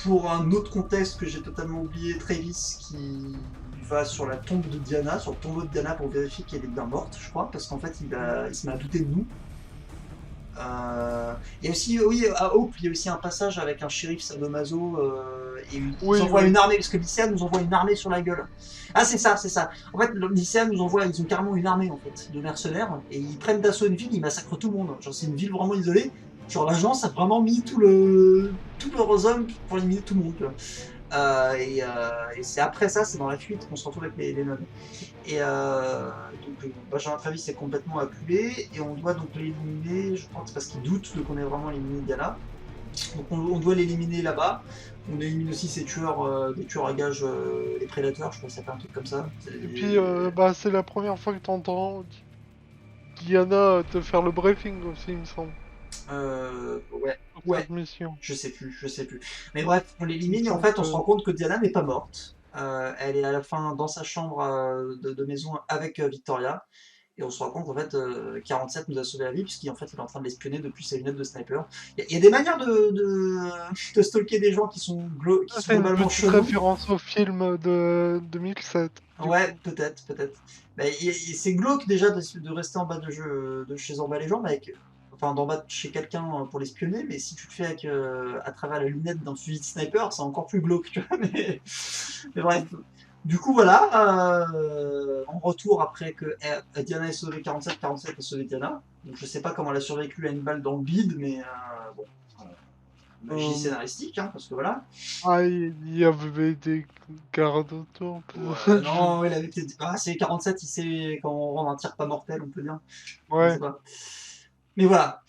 pour un autre contexte que j'ai totalement oublié, Travis qui va sur la tombe de Diana, sur le tombeau de Diana pour vérifier qu'elle est bien morte, je crois, parce qu'en fait il se met à douter de nous. Il y a aussi, oui, à Hope, il y a aussi un passage avec un shérif sadomaso et ils Oui, envoient oui. une armée, parce que Lycia nous envoie une armée sur la gueule. Ah, c'est ça, c'est ça. En fait, Lycia nous envoie, ils ont carrément une armée en fait, de mercenaires, et ils prennent d'assaut une ville, ils massacrent tout le monde. Genre, c'est une ville vraiment isolée. Genre, l'agence a vraiment mis tout leurs hommes pour éliminer tout le monde. Tu vois. Et c'est après ça, c'est dans la fuite qu'on se retrouve avec les nonnes. Et donc Benjamin Travis est complètement acculé et on doit donc l'éliminer, je pense, parce qu'il doute de qu'on ait vraiment éliminé Diana. Donc on doit l'éliminer là-bas. On élimine aussi ces tueurs, des tueurs à gages, les prédateurs, je crois que ça fait un truc comme ça. Et puis, bah, c'est la première fois que t'entends Diana te faire le briefing aussi, il me semble, Ouais, sur ouais, cette mission. je sais plus, je sais plus. Mais bref, on Il me l'élimine et en semble fait on se que... rend compte que Diana n'est pas morte. Elle est à la fin dans sa chambre de maison avec Victoria. Et on se rend compte qu'en fait, 47 nous a sauvé la vie, puisqu'en fait, il est en train de l'espionner depuis ses lunettes de sniper. Il y a des manières de stalker des gens qui Ah, sont c'est une globalement petite chelous. référence au film de 2007, du Ouais, coup. peut-être, peut-être. Mais c'est glauque déjà de rester en bas de chez Orba les gens, enfin d'en bas de chez quelqu'un pour l'espionner, mais si tu le fais à travers la lunette d'un fusil de sniper, c'est encore plus glauque, tu vois. Mais bref. Du coup, voilà, en retour après que Diana ait sauvé 47, 47 a sauvé Diana. Donc je sais pas comment elle a survécu à une balle dans le bide, mais bon, magie Euh, scénaristique, hein, parce que voilà. Ah, il y avait des gardes autour, Ouais, peut-être. non, il avait peut-être dit, ah, c'est 47, il sait quand on rend un tir pas mortel, on peut dire. Je sais Ouais. pas. Mais voilà.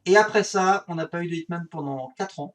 Et après ça, on n'a pas eu de Hitman pendant 4 ans.